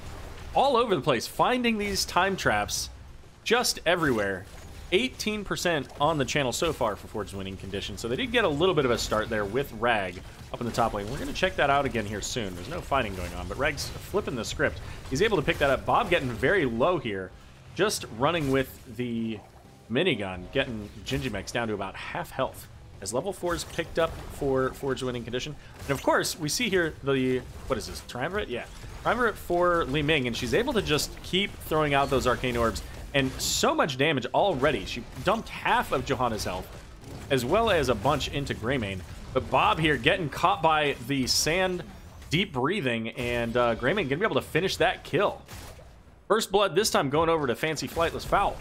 all over the place, finding these time traps just everywhere. 18% on the channel so far for Forge's winning condition, so they did get a little bit of a start there with Rag up in the top lane. We're going to check that out again here soon. There's no fighting going on, but Rag's flipping the script. He's able to pick that up. Bob getting very low here, just running with the minigun, getting Gingimex down to about half health. As level 4 is picked up for Forge's winning condition. And of course, we see here the, what is this, Triumvirate? Yeah, Triumvirate for Li Ming, and she's able to just keep throwing out those arcane orbs. And so much damage already. She dumped half of Johanna's health, as well as a bunch into Greymane. But Bob here getting caught by the sand, deep breathing, and Greymane gonna be able to finish that kill. First blood this time going over to fancy Flightless Fowl.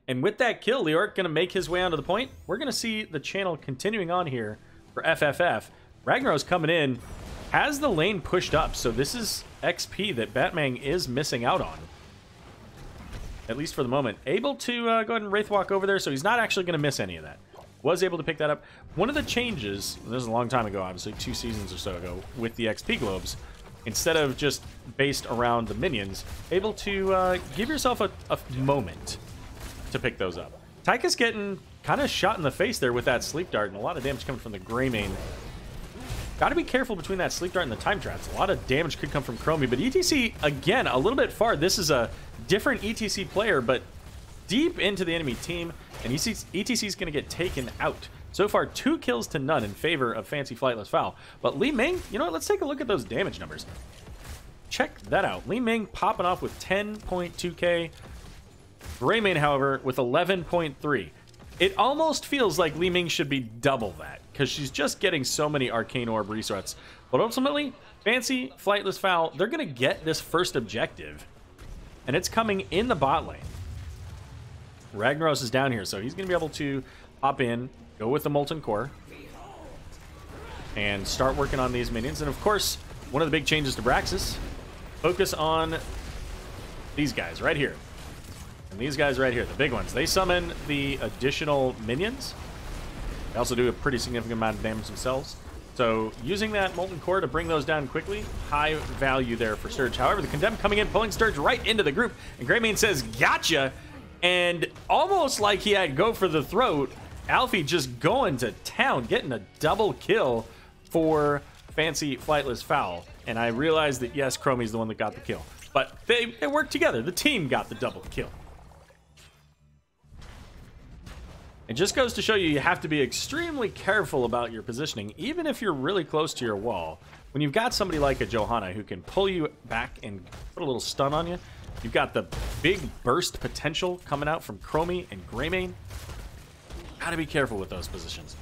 And with that kill, Leoric gonna make his way onto the point. We're gonna see the channel continuing on here for FFF. Ragnaros coming in, has the lane pushed up, so this is XP that Batmang is missing out on. At least for the moment. Able to go ahead and Wraithwalk over there, so he's not actually going to miss any of that. Was able to pick that up. One of the changes, this is a long time ago, obviously, 2 seasons or so ago, with the XP globes, instead of just based around the minions, able to give yourself a moment to pick those up. Tychus getting kind of shot in the face there with that sleep dart, and a lot of damage coming from the Gray Mane. Got to be careful between that sleep dart and the time traps. A lot of damage could come from Chromie, but ETC, again, a little bit far. This is a different ETC player, but deep into the enemy team, and ETC is going to get taken out. So far, 2 kills to none in favor of Fancy Flightless Fowl. But Li Ming, you know what? Let's take a look at those damage numbers. Check that out. Li Ming popping off with 10.2k. Gray Mane, however, with 11.3. It almost feels like Li Ming should be double that, because she's just getting so many Arcane Orb resets. But ultimately, Fancy Flightless Fowl, they're going to get this first objective, and it's coming in the bot lane. Ragnaros is down here, so he's going to be able to hop in, go with the Molten Core, and start working on these minions. And of course, one of the big changes to Braxis, focus on these guys right here. And these guys right here, the big ones. They summon the additional minions. They also do a pretty significant amount of damage themselves. So using that Molten Core to bring those down quickly, high value there for Sturge. However, the Condemned coming in, pulling Sturge right into the group. And Gray Mane says, gotcha! And almost like he had go for the throat, Alfie just going to town, getting a double kill for Fancy Flightless Fowl. And I realized that, yes, Chromie's the one that got the kill. But they worked together. The team got the double kill. It just goes to show you have to be extremely careful about your positioning, even if you're really close to your wall. When you've got somebody like a Johanna who can pull you back and put a little stun on you, you've got the big burst potential coming out from Chromie and Gray Mane. Gotta be careful with those positions.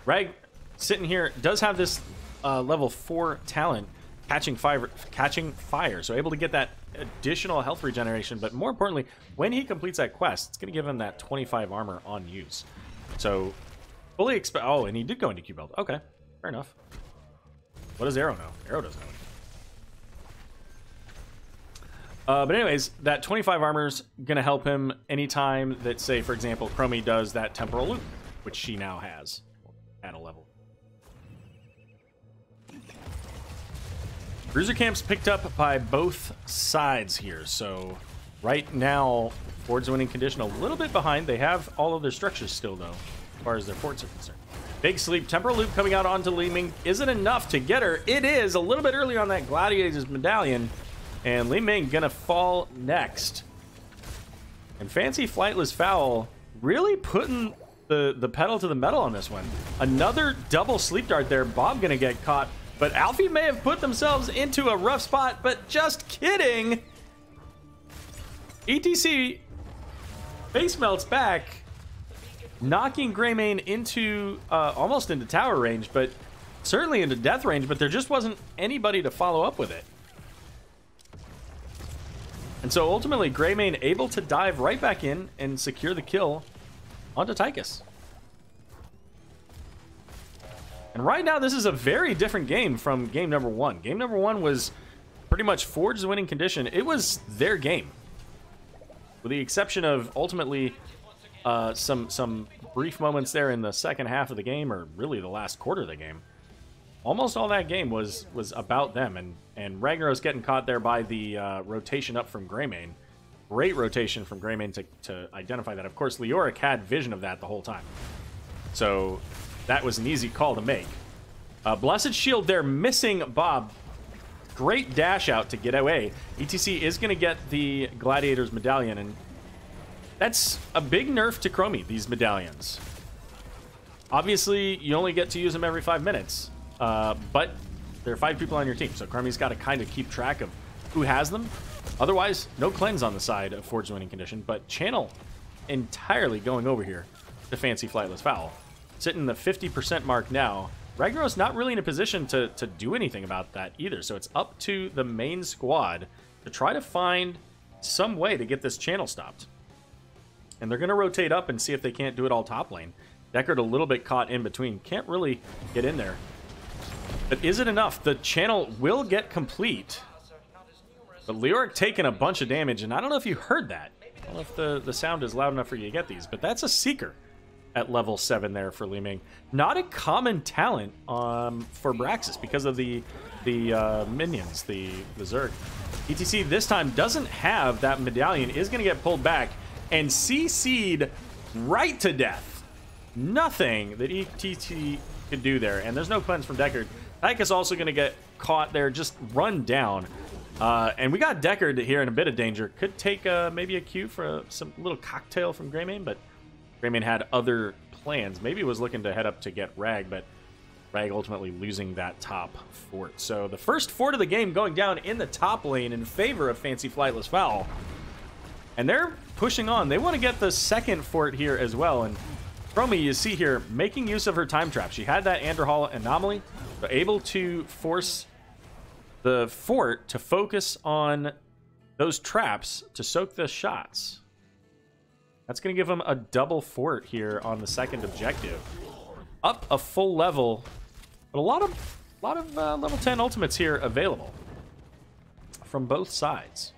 Rag, sitting here, does have this level 4 talent, catching fire, so able to get that additional health regeneration, but more importantly, when he completes that quest, it's going to give him that 25 armor on use. So, fully expect. Oh, and he did go into Q build. Okay, fair enough. What does Arrow know? Arrow doesn't know. But anyways, that 25 armor's going to help him anytime that, say, for example, Chromie does that temporal loop, which she now has at a level. Bruiser Camp's picked up by both sides here, so right now, Ford's winning condition a little bit behind. They have all of their structures still, though, as far as their forts are concerned. Big sleep, temporal loop coming out onto Li Ming. Isn't enough to get her. It is a little bit early on that Gladiator's medallion, and Li Ming gonna fall next. And Fancy Flightless Fowl really putting the pedal to the metal on this one. Another double sleep dart there. Bob gonna get caught. But Alfie may have put themselves into a rough spot, but just kidding. ETC face melts back, knocking Gray Mane into almost into tower range, but certainly into death range, but there just wasn't anybody to follow up with it. And so ultimately, Gray Mane able to dive right back in and secure the kill onto Tychus. And right now, this is a very different game from game number 1. Game number 1 was pretty much Forge's winning condition. It was their game. With the exception of, ultimately, some brief moments there in the second half of the game, or really the last quarter of the game. Almost all that game was about them. And Ragnaros getting caught there by the rotation up from Gray Mane. Great rotation from Gray Mane to identify that. Of course, Leoric had vision of that the whole time. So that was an easy call to make. Blessed Shield there, missing Bob. Great dash out to get away. ETC is going to get the Gladiator's medallion, and that's a big nerf to Chromie, these medallions. Obviously, you only get to use them every 5 minutes, but there are 5 people on your team, so Chromie's got to kind of keep track of who has them. Otherwise, no cleanse on the side of Forge's winning condition, but Channel entirely going over here to Fancy Flightless Fowl. Sitting the 50% mark now. Ragnaros not really in a position to do anything about that either, so it's up to the main squad to try to find some way to get this channel stopped. And they're going to rotate up and see if they can't do it all top lane. Deckard a little bit caught in between. Can't really get in there. But is it enough? The channel will get complete. But Leoric taking a bunch of damage, and I don't know if you heard that. I don't know if the sound is loud enough for you to get these, but that's a Seeker at level 7 there for Li Ming. Not a common talent for Braxis because of the minions, the Zerg. ETC this time doesn't have that medallion, is going to get pulled back and CC'd right to death. Nothing that ETC could do there, and there's no cleanse from Deckard. Tychus also going to get caught there, just run down. And we got Deckard here in a bit of danger. Could take maybe a cue for some little cocktail from Greymane, but Greymane had other plans. Maybe he was looking to head up to get Rag, but Rag ultimately losing that top fort. So the first fort of the game going down in the top lane in favor of Fancy Flightless Fowl. And they're pushing on. They want to get the second fort here as well. And Chromie, you see here, making use of her time trap. She had that Anderhall anomaly, so able to force the fort to focus on those traps to soak the shots. That's going to give them a double fort here on the second objective. Up a full level, but a lot of level 10 ultimates here available from both sides.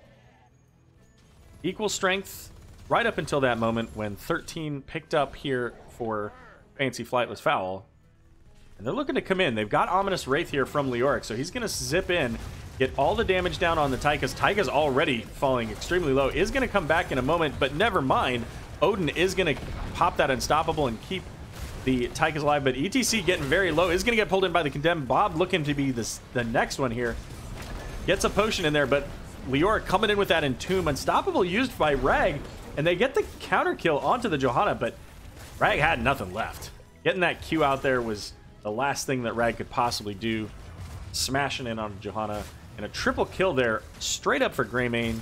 Equal strength right up until that moment when 13 picked up here for Fancy Flightless Fowl. And they're looking to come in. They've got Ominous Wraith here from Leoric, so he's going to zip in, get all the damage down on the Tychus. Tychus already falling extremely low. Is going to come back in a moment, but never mind. Odin is going to pop that Unstoppable and keep the Tychus alive, but ETC getting very low. Is going to get pulled in by the Condemned. Bob looking to be the next one here. Gets a potion in there, but Leoric coming in with that Entomb. Unstoppable used by Rag, and they get the counter kill onto the Johanna, but Rag had nothing left. Getting that Q out there was the last thing that Rag could possibly do. Smashing in on Johanna, and a triple kill there, straight up for Greymane.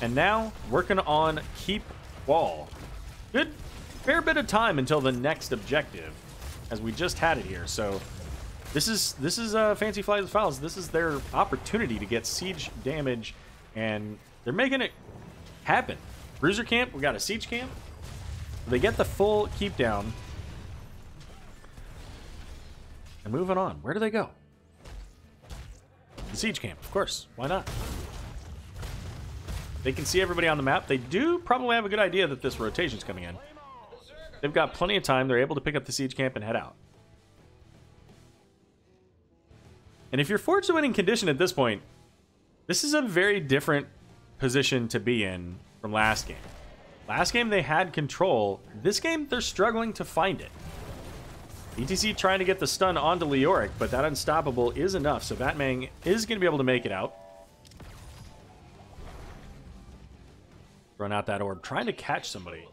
And now working on Keep Wall. Good fair bit of time until the next objective, as we just had it here. So this is Fancy Flightless Fowls. This is their opportunity to get siege damage, and they're making it happen. Bruiser camp, we got a siege camp. They get the full keep down. And moving on. Where do they go? The siege camp, of course. Why not? They can see everybody on the map. They do probably have a good idea that this rotation's coming in. They've got plenty of time. They're able to pick up the siege camp and head out. And if you're forged to winning condition at this point, this is a very different position to be in from last game. Last game they had control. This game they're struggling to find it. ETC trying to get the stun onto Leoric, but that Unstoppable is enough, so Batman is going to be able to make it out. Run out that orb, trying to catch somebody.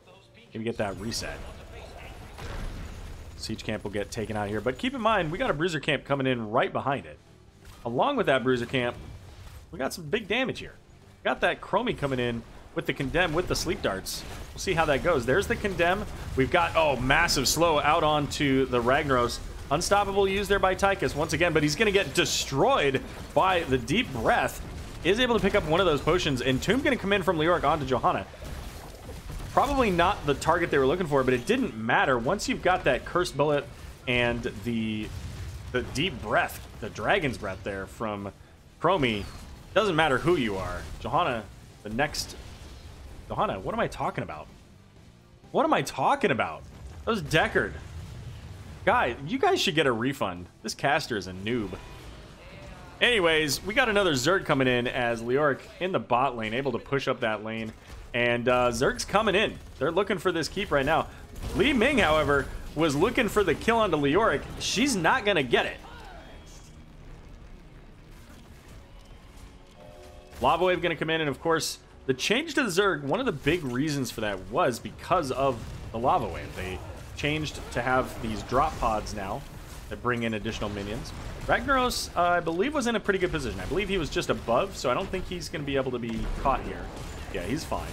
Maybe get that reset. Siege camp will get taken out here, but keep in mind, we got a Bruiser camp coming in right behind it. Along with that Bruiser camp, we got some big damage here. Got that Chromie coming in with the Condemn, with the Sleep Darts. We'll see how that goes. There's the Condemn. We've got, oh, massive slow out onto the Ragnaros. Unstoppable used there by Tychus once again, but he's going to get destroyed by the Deep Breath. Is able to pick up one of those potions, and Tomb going to come in from Leoric onto Johanna. Probably not the target they were looking for, but it didn't matter. Once you've got that Cursed Bullet and the Deep Breath, the Dragon's Breath there from Chromie, doesn't matter who you are. Johanna, the next... Johanna, what am I talking about? What am I talking about? That was Deckard. Guy, you guys should get a refund. This caster is a noob. Anyways, we got another Zerg coming in as Leoric in the bot lane, able to push up that lane. And Zerg's coming in. They're looking for this keep right now. Li Ming, however, was looking for the kill onto Leoric. She's not going to get it. Lava Wave going to come in, and of course, the change to the Zerg, one of the big reasons for that was because of the Lava Wave. They changed to have these drop pods now that bring in additional minions. Ragnaros, I believe, was in a pretty good position. I believe he was just above, so I don't think he's going to be able to be caught here. Yeah, he's fine.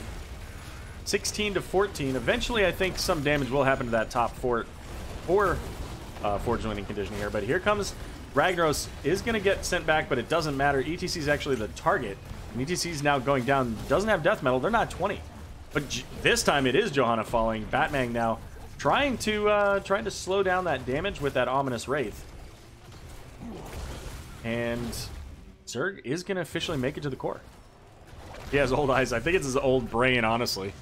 16 to 14. Eventually, I think some damage will happen to that top fort for Forge winning condition here. But here comes Ragnaros. Is going to get sent back, but it doesn't matter. ETC is actually the target. And ETC is now going down. Doesn't have death metal. They're not 20. But this time it is Johanna falling. Batman now trying to slow down that damage with that Ominous Wraith. And Zerg is going to officially make it to the core. He has old eyes. I think it's his old brain, honestly.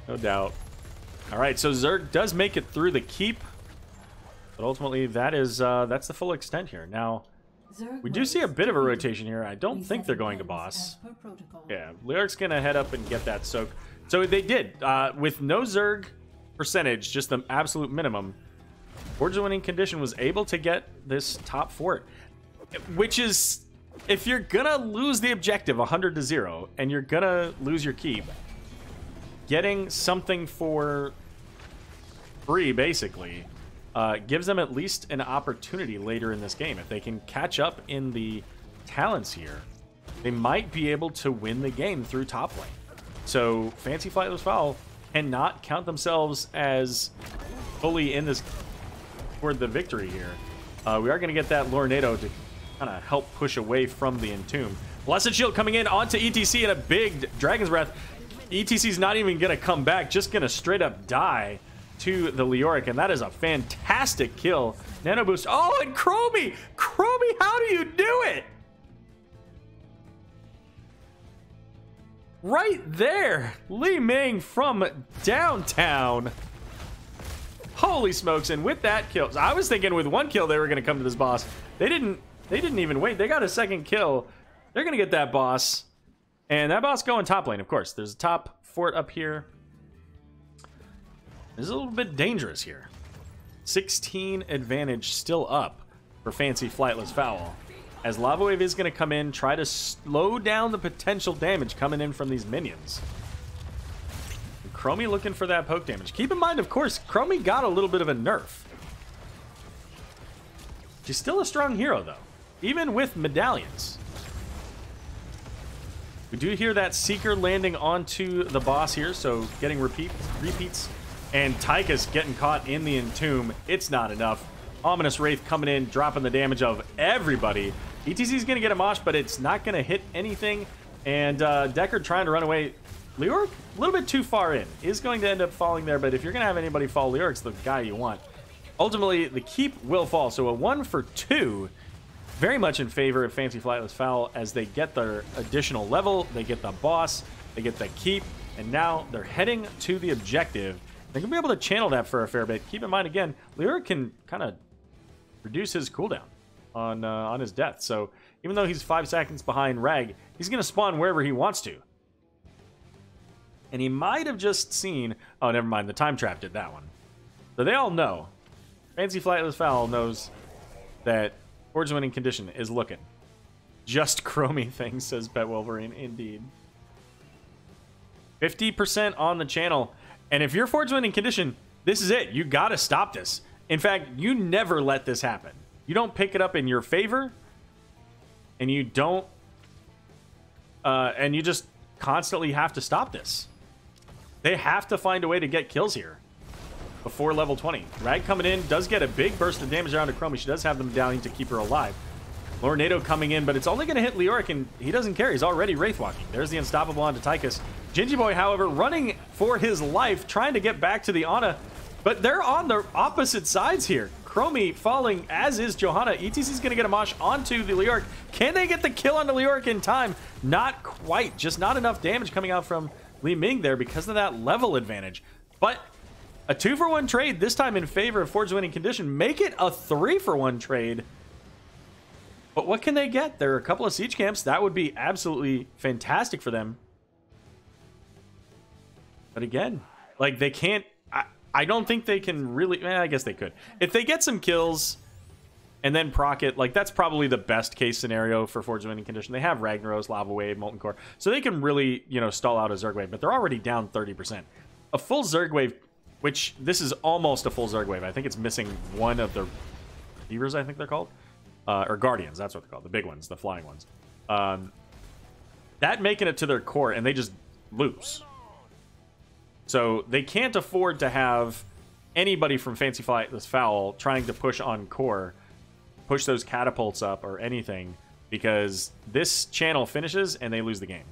No doubt. All right, so Zerg does make it through the keep. But ultimately, that is that's the full extent here. Now, We do see a bit of a rotation here. I don't think they're going to boss. Yeah, Lyrics gonna head up and get that soak. So they did. With no Zerg percentage, just the absolute minimum, Forge of Winning Condition was able to get this top fort. Which is, if you're gonna lose the objective 100-0, and you're gonna lose your keep, getting something for free, basically, gives them at least an opportunity later in this game. If they can catch up in the talents here, they might be able to win the game through top lane. So Fancy Flightless Fowl cannot count themselves as fully in this for the victory here. We are going to get that Lornado to kind of help push away from the Entomb. Blessed Shield coming in onto ETC and a big Dragon's Breath. ETC's not even going to come back, just going to straight up die to the Leoric, and that is a fantastic kill. Nano Boost. Oh, and Chromie! Chromie, how do you do it? Right there! Li Ming from downtown. Holy smokes, and with that kill, I was thinking with one kill they were going to come to this boss. They didn't even wait. They got a second kill. They're going to get that boss. And that boss going top lane, of course. There's a top fort up here. This is a little bit dangerous here. 16 advantage still up for Fancy Flightless Fowl. As Lava Wave is going to come in, try to slow down the potential damage coming in from these minions. And Chromie looking for that poke damage. Keep in mind, of course, Chromie got a little bit of a nerf. She's still a strong hero, though, even with medallions. We do hear that Seeker landing onto the boss here, so getting repeats. And Tychus getting caught in the Entomb. It's not enough. Ominous Wraith coming in, dropping the damage of everybody. ETC's going to get a mosh, but it's not going to hit anything. And Deckard trying to run away. Leoric, a little bit too far in. Is going to end up falling there, but if you're going to have anybody fall, Leoric's the guy you want. Ultimately, the keep will fall. So a 1 for 2. Very much in favor of Fancy Flightless Fowl as they get their additional level. They get the boss. They get the keep. And now they're heading to the objective. They're going to be able to channel that for a fair bit. Keep in mind, again, Leoric can kind of reduce his cooldown on his death. So even though he's 5 seconds behind Rag, he's going to spawn wherever he wants to. And he might have just seen... Oh, never mind. The time trap did that one. So they all know. Fancy Flightless Fowl knows that Forge Winning Condition is looking. Just Chromie things, says Bet Wolverine. Indeed. 50% on the channel. And if you're Forge Winning Condition, this is it. You got to stop this. In fact, you never let this happen. You don't pick it up in your favor. And you don't... and you just constantly have to stop this. They have to find a way to get kills here before level 20. Rag coming in does get a big burst of damage around to Chromie. She does have the medallion to keep her alive. Lornado coming in, but it's only going to hit Leoric, and he doesn't care. He's already Wraith Walking. There's the Unstoppable onto Tychus. Gingy Boy, however, running for his life, trying to get back to the Ana, but they're on the opposite sides here. Chromie falling, as is Johanna. ETC's going to get a mosh onto the Leoric. Can they get the kill onto Leoric in time? Not quite. Just not enough damage coming out from Li Ming there because of that level advantage. But a 2-for-1 trade, this time in favor of Forge Winning Condition. Make it a 3-for-1 trade. But what can they get? There are a couple of siege camps. That would be absolutely fantastic for them. But again, like they can't... I don't think they can really... I guess they could. If they get some kills and then proc it, like that's probably the best case scenario for Forge Winning Condition. They have Ragnaros, Lava Wave, Molten Core. So they can really, you know, stall out a Zerg Wave. But they're already down 30%. A full Zerg Wave, which this is almost a full Zerg Wave. I think it's missing one of the Reavers, I think they're called. Or Guardians, that's what they're called. The big ones, the flying ones. That making it to their core, and they just lose. So they can't afford to have anybody from Fancy Flightless Fowl trying to push on core, push those catapults up or anything, because this channel finishes and they lose the game.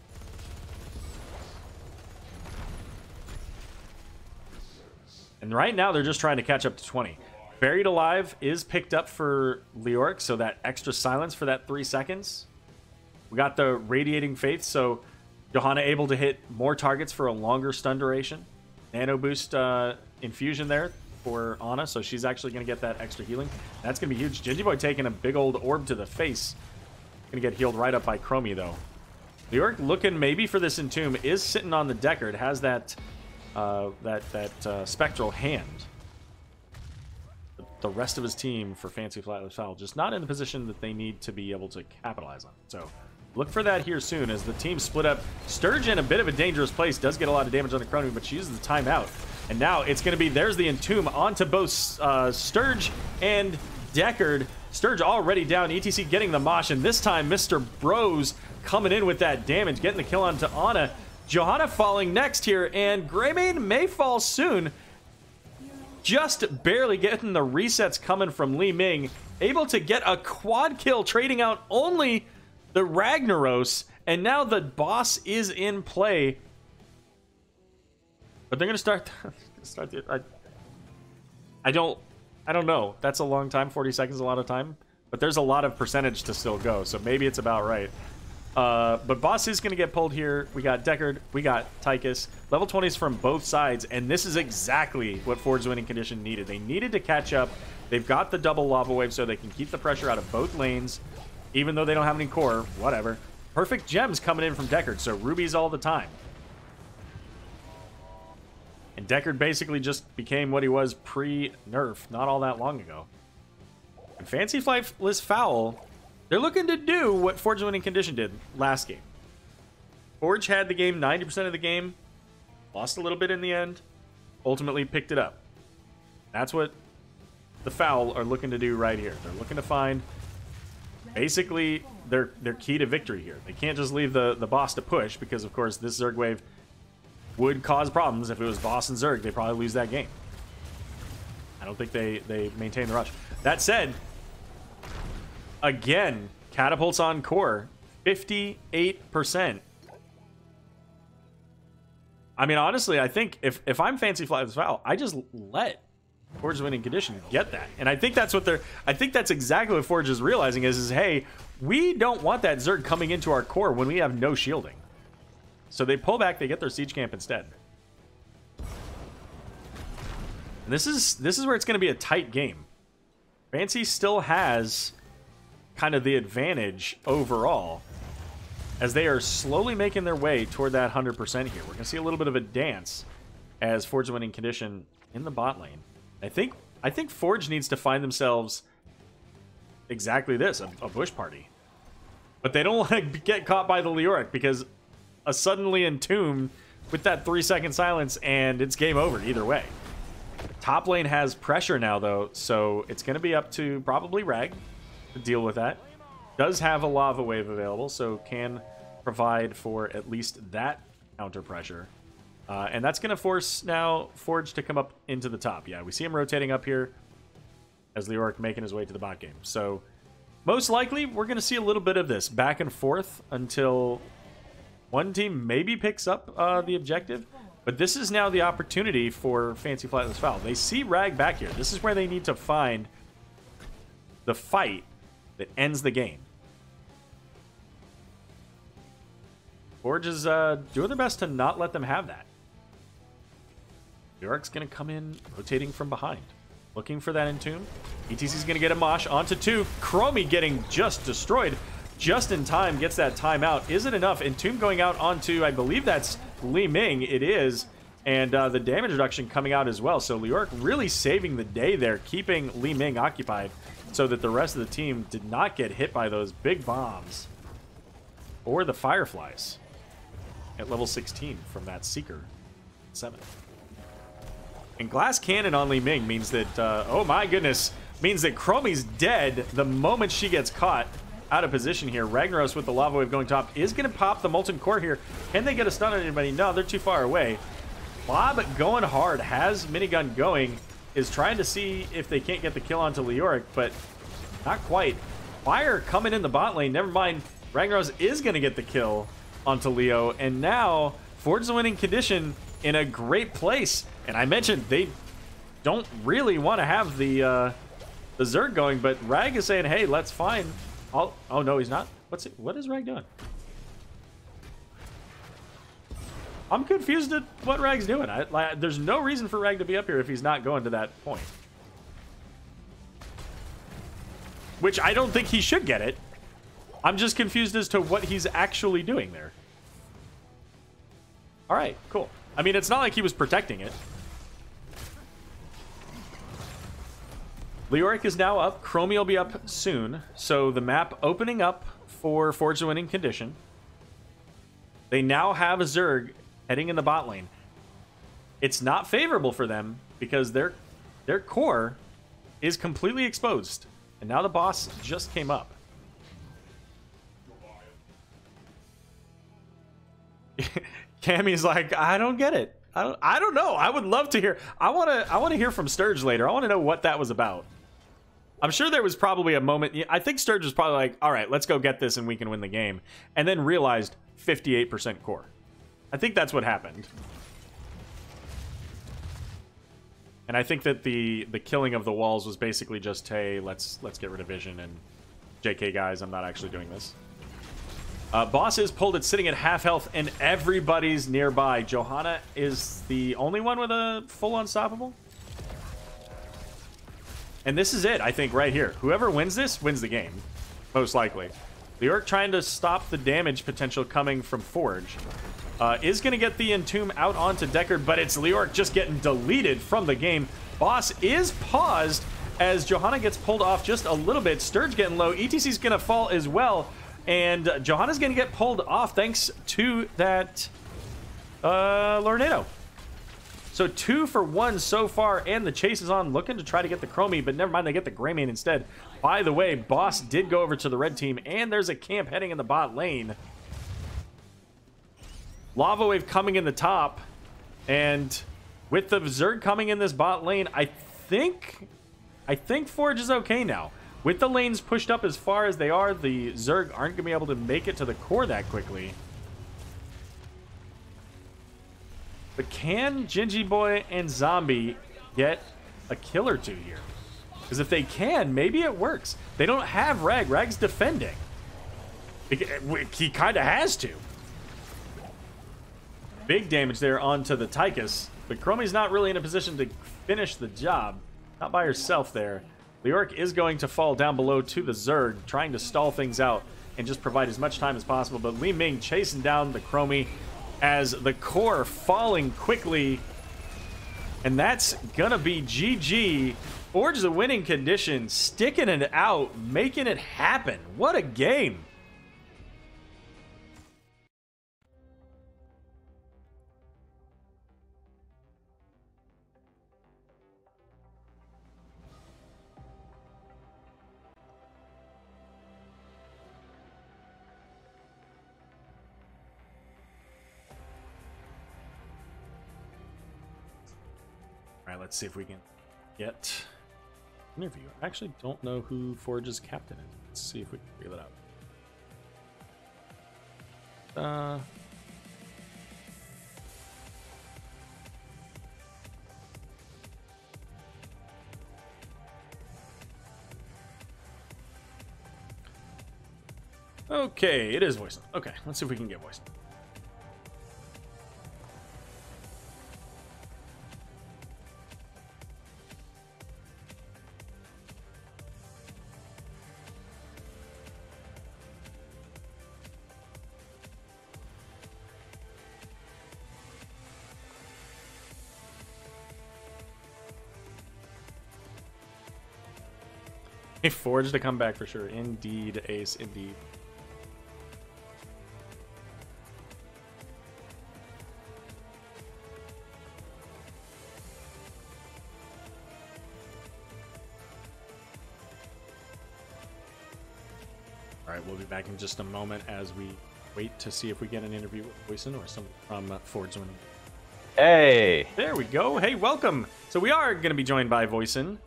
And right now they're just trying to catch up to 20. Buried Alive is picked up for Leoric, so that extra silence for that 3 seconds. We got the Radiating Faith, so Johanna able to hit more targets for a longer stun duration. Nano Boost infusion there. for Ana, so she's actually going to get that extra healing. That's going to be huge. Gingy Boy taking a big old orb to the face. Going to get healed right up by Chromie, though. New York looking maybe for this Entomb, is sitting on the Deckard, has that spectral hand. The rest of his team for Fancy Flightless Fowl just not in the position that they need to be able to capitalize on. So look for that here soon as the team split up. Sturge in a bit of a dangerous place, does get a lot of damage on the Chromie, but she uses the timeout. And now it's going to be, there's the Entomb onto both Sturge and Deckard. Sturge already down, ETC getting the mosh, and this time Mr. Bros coming in with that damage, getting the kill onto Ana. Johanna falling next here, and Greymane may fall soon. Just barely getting the resets coming from Li Ming. Able to get a quad kill, trading out only the Ragnaros, and now the boss is in play. But they're going to start I don't know. That's a long time. 40 seconds is a lot of time. But there's a lot of percentage to still go, so maybe it's about right. But boss is going to get pulled here. We got Deckard, we got Tychus. Level 20s from both sides, and this is exactly what Ford's winning condition needed. They needed to catch up. They've got the double lava wave so they can keep the pressure out of both lanes, even though they don't have any core, whatever. Perfect gems coming in from Deckard, so rubies all the time. And Deckard basically just became what he was pre-nerf not all that long ago. And Fancy Flightless Fowl, they're looking to do what Forge's winning condition did last game. Forge had the game 90% of the game, lost a little bit in the end, ultimately picked it up. That's what the Fowl are looking to do right here. They're looking to find basically their key to victory here. They can't just leave the boss to push because, of course, this Zerg wave would cause problems. If it was boss and Zerg, they'd probably lose that game. I don't think they maintain the rush. That said, again, catapults on core, 58%. I mean, honestly, I think if I'm Fancy Flightless Fowl, I just let Forge's winning condition get that. And I think that's what I think that's exactly what Forge is realizing is hey, we don't want that Zerg coming into our core when we have no shielding. So they pull back, they get their siege camp instead. And this is where it's going to be a tight game. Fancy still has kind of the advantage overall as they are slowly making their way toward that 100% here. We're going to see a little bit of a dance as Forge winning condition in the bot lane. I think Forge needs to find themselves exactly this, a bush party. But they don't want to get caught by the Leoric because a suddenly entomb with that 3-second silence and it's game over either way. Top lane has pressure now though, so it's going to be up to probably Rag to deal with that. Does have a lava wave available, so can provide for at least that counter pressure. And that's going to force now Forge to come up into the top. Yeah, we see him rotating up here as Leoric making his way to the bot game. So most likely we're going to see a little bit of this back and forth until one team maybe picks up the objective. But this is now the opportunity for Fancy Flightless Fowl. They see Rag back here. This is where they need to find the fight that ends the game. Forge is doing their best to not let them have that. Leoric's going to come in, rotating from behind. Looking for that Entomb. ETC's going to get a mosh onto 2. Chromie getting just destroyed. Just in time, gets that timeout. Is it enough? Entomb going out onto, I believe that's Li Ming. It is. And the damage reduction coming out as well. So Leoric really saving the day there, keeping Li Ming occupied so that the rest of the team did not get hit by those big bombs or the Fireflies at level 16 from that Seeker 7. And Glass Cannon on Li Ming means that, oh my goodness, means that Chromie's dead the moment she gets caught out of position here. Ragnaros with the lava wave going top is going to pop the Molten Core here. Can they get a stun on anybody? No, they're too far away. Bob going hard, has minigun going, is trying to see if they can't get the kill onto Leoric, but not quite. Fire coming in the bot lane. Never mind. Ragnaros is going to get the kill onto Leo, and now Ford's winning condition in a great place. And I mentioned they don't really want to have the Zerg going, but Rag is saying, hey, let's find... Oh no, he's not. What is Rag doing? I'm confused at what Rag's doing. There's no reason for Rag to be up here if he's not going to that point. Which I don't think he should get it. I'm just confused as to what he's actually doing there. All right, cool. I mean, it's not like he was protecting it. Leoric is now up. Chromie will be up soon. So the map opening up for Forge the winning condition. They now have a Zerg heading in the bot lane. It's not favorable for them because their core is completely exposed. And now the boss just came up. Cammy's like, I don't get it. I don't know. I would love to hear. I want to hear from Sturge later. I want to know what that was about. I'm sure there was probably a moment. I think Sturge was probably like, all right, let's go get this and we can win the game. And then realized 58% core. I think that's what happened. And I think that the killing of the walls was basically just, hey, let's get rid of vision and JK guys, I'm not actually doing this. Boss is pulled. It's sitting at half health and everybody's nearby. Johanna is the only one with a full unstoppable. And this is it, I think, right here. Whoever wins this wins the game, most likely. Leoric trying to stop the damage potential coming from Forge. Is going to get the Entomb out onto Deckard, but it's Leoric just getting deleted from the game. Boss is paused as Johanna gets pulled off just a little bit. Sturge getting low. ETC's going to fall as well. And Johanna's going to get pulled off thanks to that Lornado. So 2 for 1 so far, and the chase is on, looking to try to get the Chromie, but never mind, they get the Greymane instead. By the way, Boss did go over to the red team, and there's a camp heading in the bot lane. Lava Wave coming in the top, and with the Zerg coming in this bot lane, I think Forge is okay now. With the lanes pushed up as far as they are, the Zerg aren't going to be able to make it to the core that quickly. But can Gingy Boy and Zombie get a kill or two here? Because if they can, maybe it works. They don't have Rag. Rag's defending. He kind of has to. Big damage there onto the Tychus. But Chromie's not really in a position to finish the job. Not by herself there. Leoric is going to fall down below to the Zerg, trying to stall things out and just provide as much time as possible. But Li Ming chasing down the Chromie as the core falling quickly. And that's gonna be GG. Forge the winning condition, sticking it out, making it happen. What a game. All right, let's see if we can get interview. I actually don't know who Forge's captain is. Let's see if we can figure that out. Okay, it is voice. Okay, let's see if we can get voice. A Forge to come back for sure. Indeed, Ace, indeed. All right, we'll be back in just a moment as we wait to see if we get an interview with Voisin or somebody from Forge. Hey! There we go. Hey, welcome. So we are going to be joined by Voisin.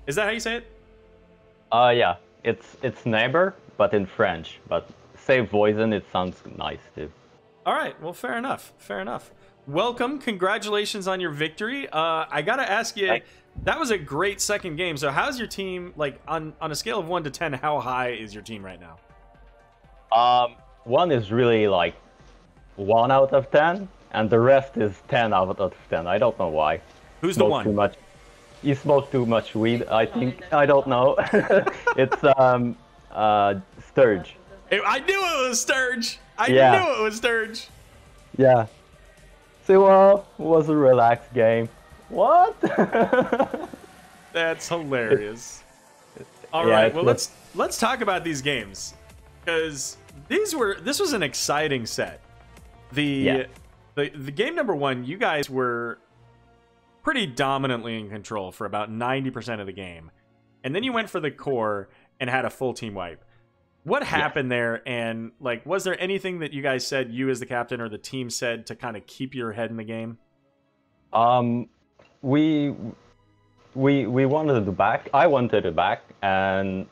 Is that how you say it? Yeah, it's neighbor, but in French. But say Voisin, it sounds nice too. All right, well, fair enough. Fair enough. Welcome, congratulations on your victory. I gotta ask you, that was a great second game. So how's your team, like, on a scale of 1 to 10, how high is your team right now? 1 is really like 1 out of 10, and the rest is 10 out of 10. I don't know why. Who's the one? Too much. He smokes too much weed, I think. I don't know. It's Sturge. I knew it was Sturge. I Yeah. knew it was Sturge. Yeah. So, well, it was a relaxed game. What? That's hilarious. All Yeah, right, well let's talk about these games, because this was an exciting set. The game number one, you guys were pretty dominantly in control for about 90% of the game, and then you went for the core and had a full team wipe. What happened there, and like, was there anything that you guys said, you as the captain or the team said, to kind of keep your head in the game? We wanted it back. I wanted it back, and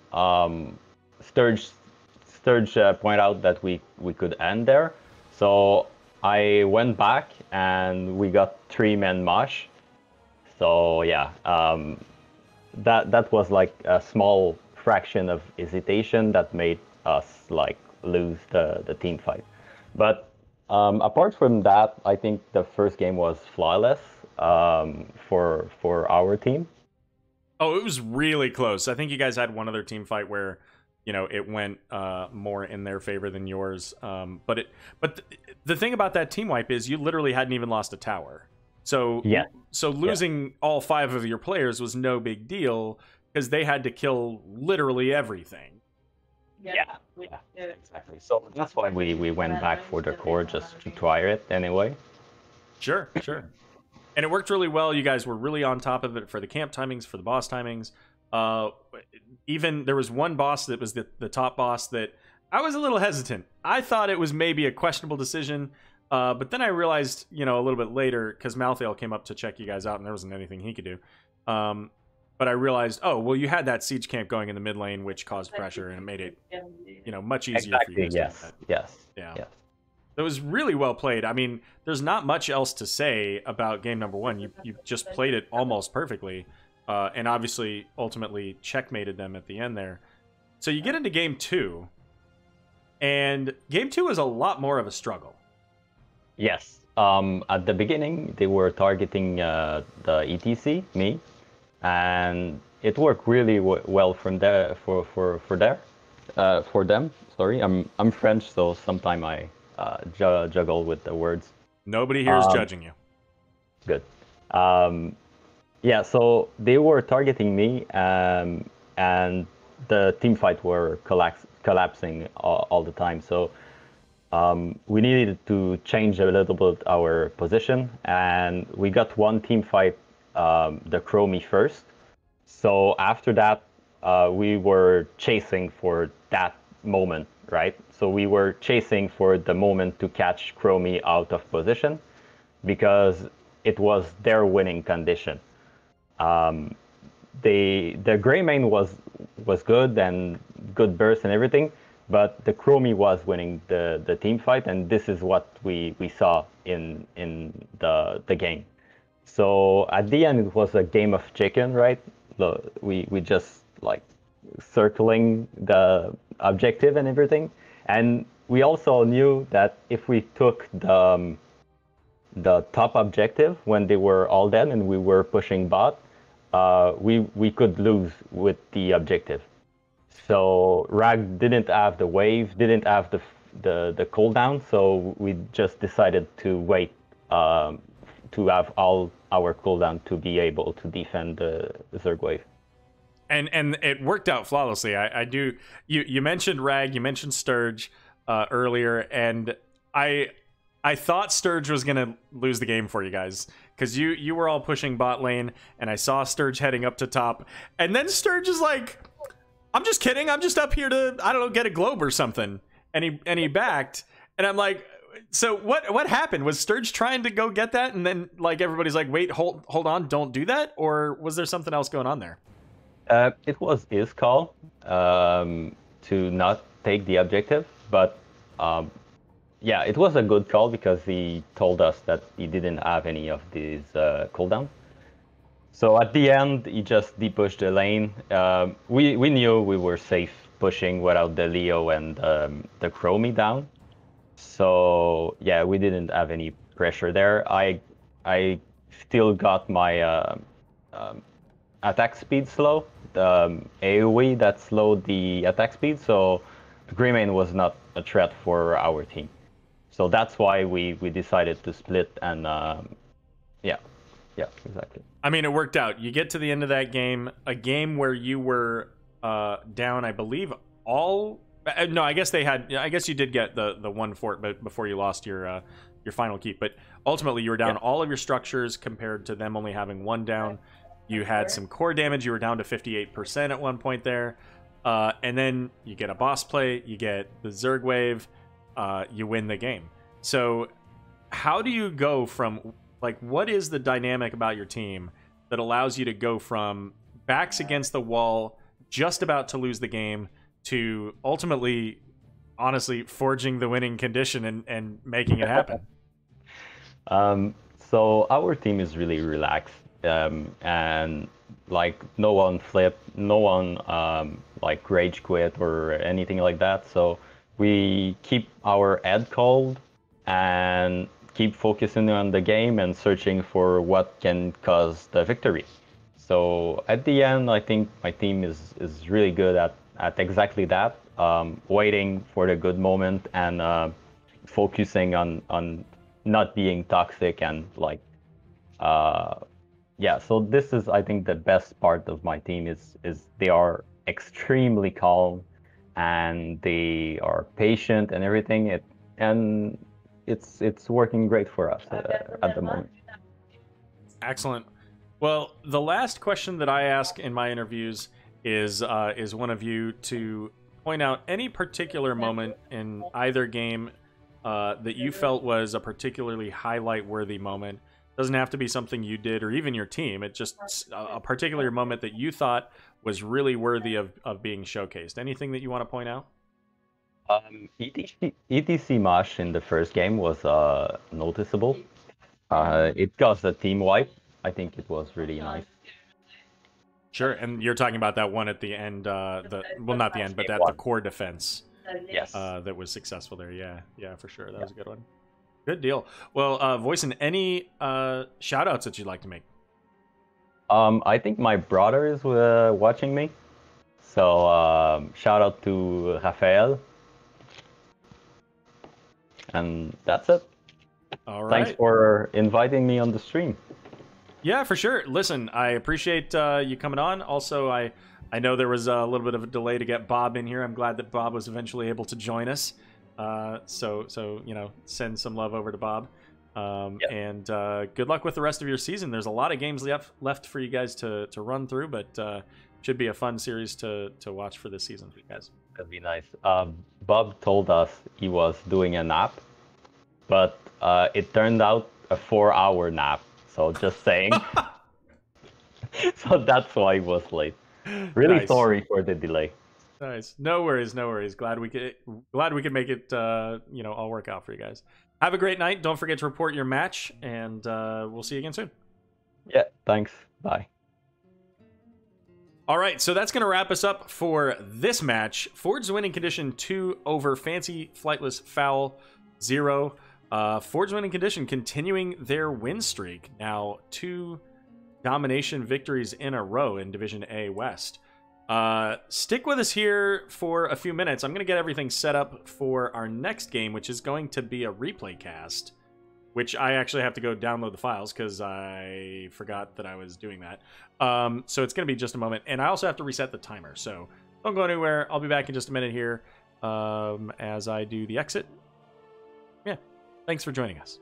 Sturge pointed out that we could end there. So I went back, and we got 3-man mosh. So yeah, that was like a small fraction of hesitation that made us like lose the team fight. But apart from that, I think the first game was flawless for our team. Oh, it was really close. I think you guys had one other team fight where, you know, it went more in their favor than yours. But the thing about that team wipe is you literally hadn't even lost a tower. So losing all 5 of your players was no big deal, because they had to kill literally everything. Yeah, exactly. So that's why we went back for the core, just to try it anyway. Sure. And it worked really well. You guys were really on top of it for the camp timings, for the boss timings. Even there was one boss that was the top boss that I was a little hesitant. I thought it was maybe a questionable decision, but then I realized, you know, a little bit later, because Malthael came up to check you guys out, and there wasn't anything he could do. But I realized, oh, well, you had that siege camp going in the mid lane, which caused pressure, and it made it, you know, much easier for you guys. Yes. It was really well played. I mean, there's not much else to say about game number one. You just played it almost perfectly, and obviously, ultimately, checkmated them at the end there. So you get into game two, and game two is a lot more of a struggle. Yes. At the beginning, they were targeting the ETC, me, and it worked really well from there for them. Sorry, I'm French, so sometimes I juggle with the words. Nobody here is judging you. Good. Yeah, so they were targeting me, and the team fight were collapsing all the time. So we needed to change a little bit our position, and we got one team fight, the Chromie first. So after that, we were chasing for that moment, right? So we were chasing for the moment to catch Chromie out of position, because it was their winning condition. The gray main was good and good burst and everything, but the Chromie was winning the team fight, and this is what we saw in the game. So at the end, it was a game of chicken, right? We just like circling the objective and everything, and we also knew that if we took the top objective when they were all dead and we were pushing bot, we could lose with the objective. So Rag didn't have the wave, didn't have the cooldown, so we just decided to wait to have all our cooldown to be able to defend the Zerg wave. And it worked out flawlessly. I do. You mentioned Rag, you mentioned Sturge earlier, and I thought Sturge was gonna lose the game for you guys, because you were all pushing bot lane, and I saw Sturge heading up to top, and then Sturge is like, "I'm just kidding. I'm just up here to, I don't know, get a globe or something," and he backed, and I'm like, so what happened? Was Sturge trying to go get that, and then like everybody's like, "Wait, hold on, don't do that," or was there something else going on there? It was his call to not take the objective, but yeah, it was a good call because he told us that he didn't have any of these cooldown. So at the end, he just depushed the lane. We knew we were safe pushing without the Leo and the Chromie down. So yeah, we didn't have any pressure there. I still got my attack speed slow, the AoE that slowed the attack speed, so Greymane was not a threat for our team. So that's why we decided to split, and yeah, exactly. I mean, it worked out. You get to the end of that game, a game where you were down, I believe, all. No, I guess they had. I guess you did get the one fort, but before you lost your final keep. But ultimately, you were down all of your structures compared to them only having one down. You had some core damage. You were down to 58% at one point there, and then you get a boss play. You get the Zerg wave. You win the game. So, how do you go from like what is the dynamic about your team that allows you to go from backs against the wall, just about to lose the game, to ultimately, honestly, forging the winning condition and making it happen? So our team is really relaxed, and like no one flipped, no one like rage quit or anything like that. So we keep our head cold and keep focusing on the game and searching for what can cause the victory. So at the end, I think my team is really good at exactly that, waiting for the good moment and focusing on not being toxic and like, yeah. So this is, I think, the best part of my team is they are extremely calm and they are patient and everything. It's working great for us at the moment. Excellent. Well, the last question that I ask in my interviews is one of you to point out any particular moment in either game that you felt was a particularly highlight-worthy moment. Doesn't have to be something you did or even your team. It's just a particular moment that you thought was really worthy of being showcased. Anything that you want to point out? ETC Mosh in the first game was noticeable. It caused a team wipe. I think it was really nice. Sure, and you're talking about that one at the end, well, not the end, but at the core defense. Yes. That was successful there. Yeah, for sure. That was a good one. Good deal. Well, Voicin, any shout-outs that you'd like to make? I think my brother is watching me. So shout out to Rafael. And that's it. All right. Thanks for inviting me on the stream. Yeah, for sure. Listen, I appreciate you coming on. Also, I know there was a little bit of a delay to get Bob in here. I'm glad that Bob was eventually able to join us. So you know, send some love over to Bob. And good luck with the rest of your season. There's a lot of games left for you guys to run through, but should be a fun series to watch for this season for you guys. That'd be nice. Bob told us he was doing a nap, but it turned out a 4-hour nap. So just saying. So that's why he was late. Really Nice. sorry for the delay. Nice. No worries. Glad we could make it you know, all work out for you guys. Have a great night. Don't forget to report your match, and we'll see you again soon. Yeah, thanks. Bye. All right, so that's going to wrap us up for this match. Ford's winning condition 2 over Fancy Flightless Fowl 0. Ford's winning condition continuing their win streak. Now 2 domination victories in a row in Division A West. Stick with us here for a few minutes. I'm going to get everything set up for our next game, which is going to be a replay cast, which I actually have to go download the files because I forgot that I was doing that. So it's going to be just a moment. And I also have to reset the timer. So don't go anywhere. I'll be back in just a minute here as I do the exit. Yeah, thanks for joining us.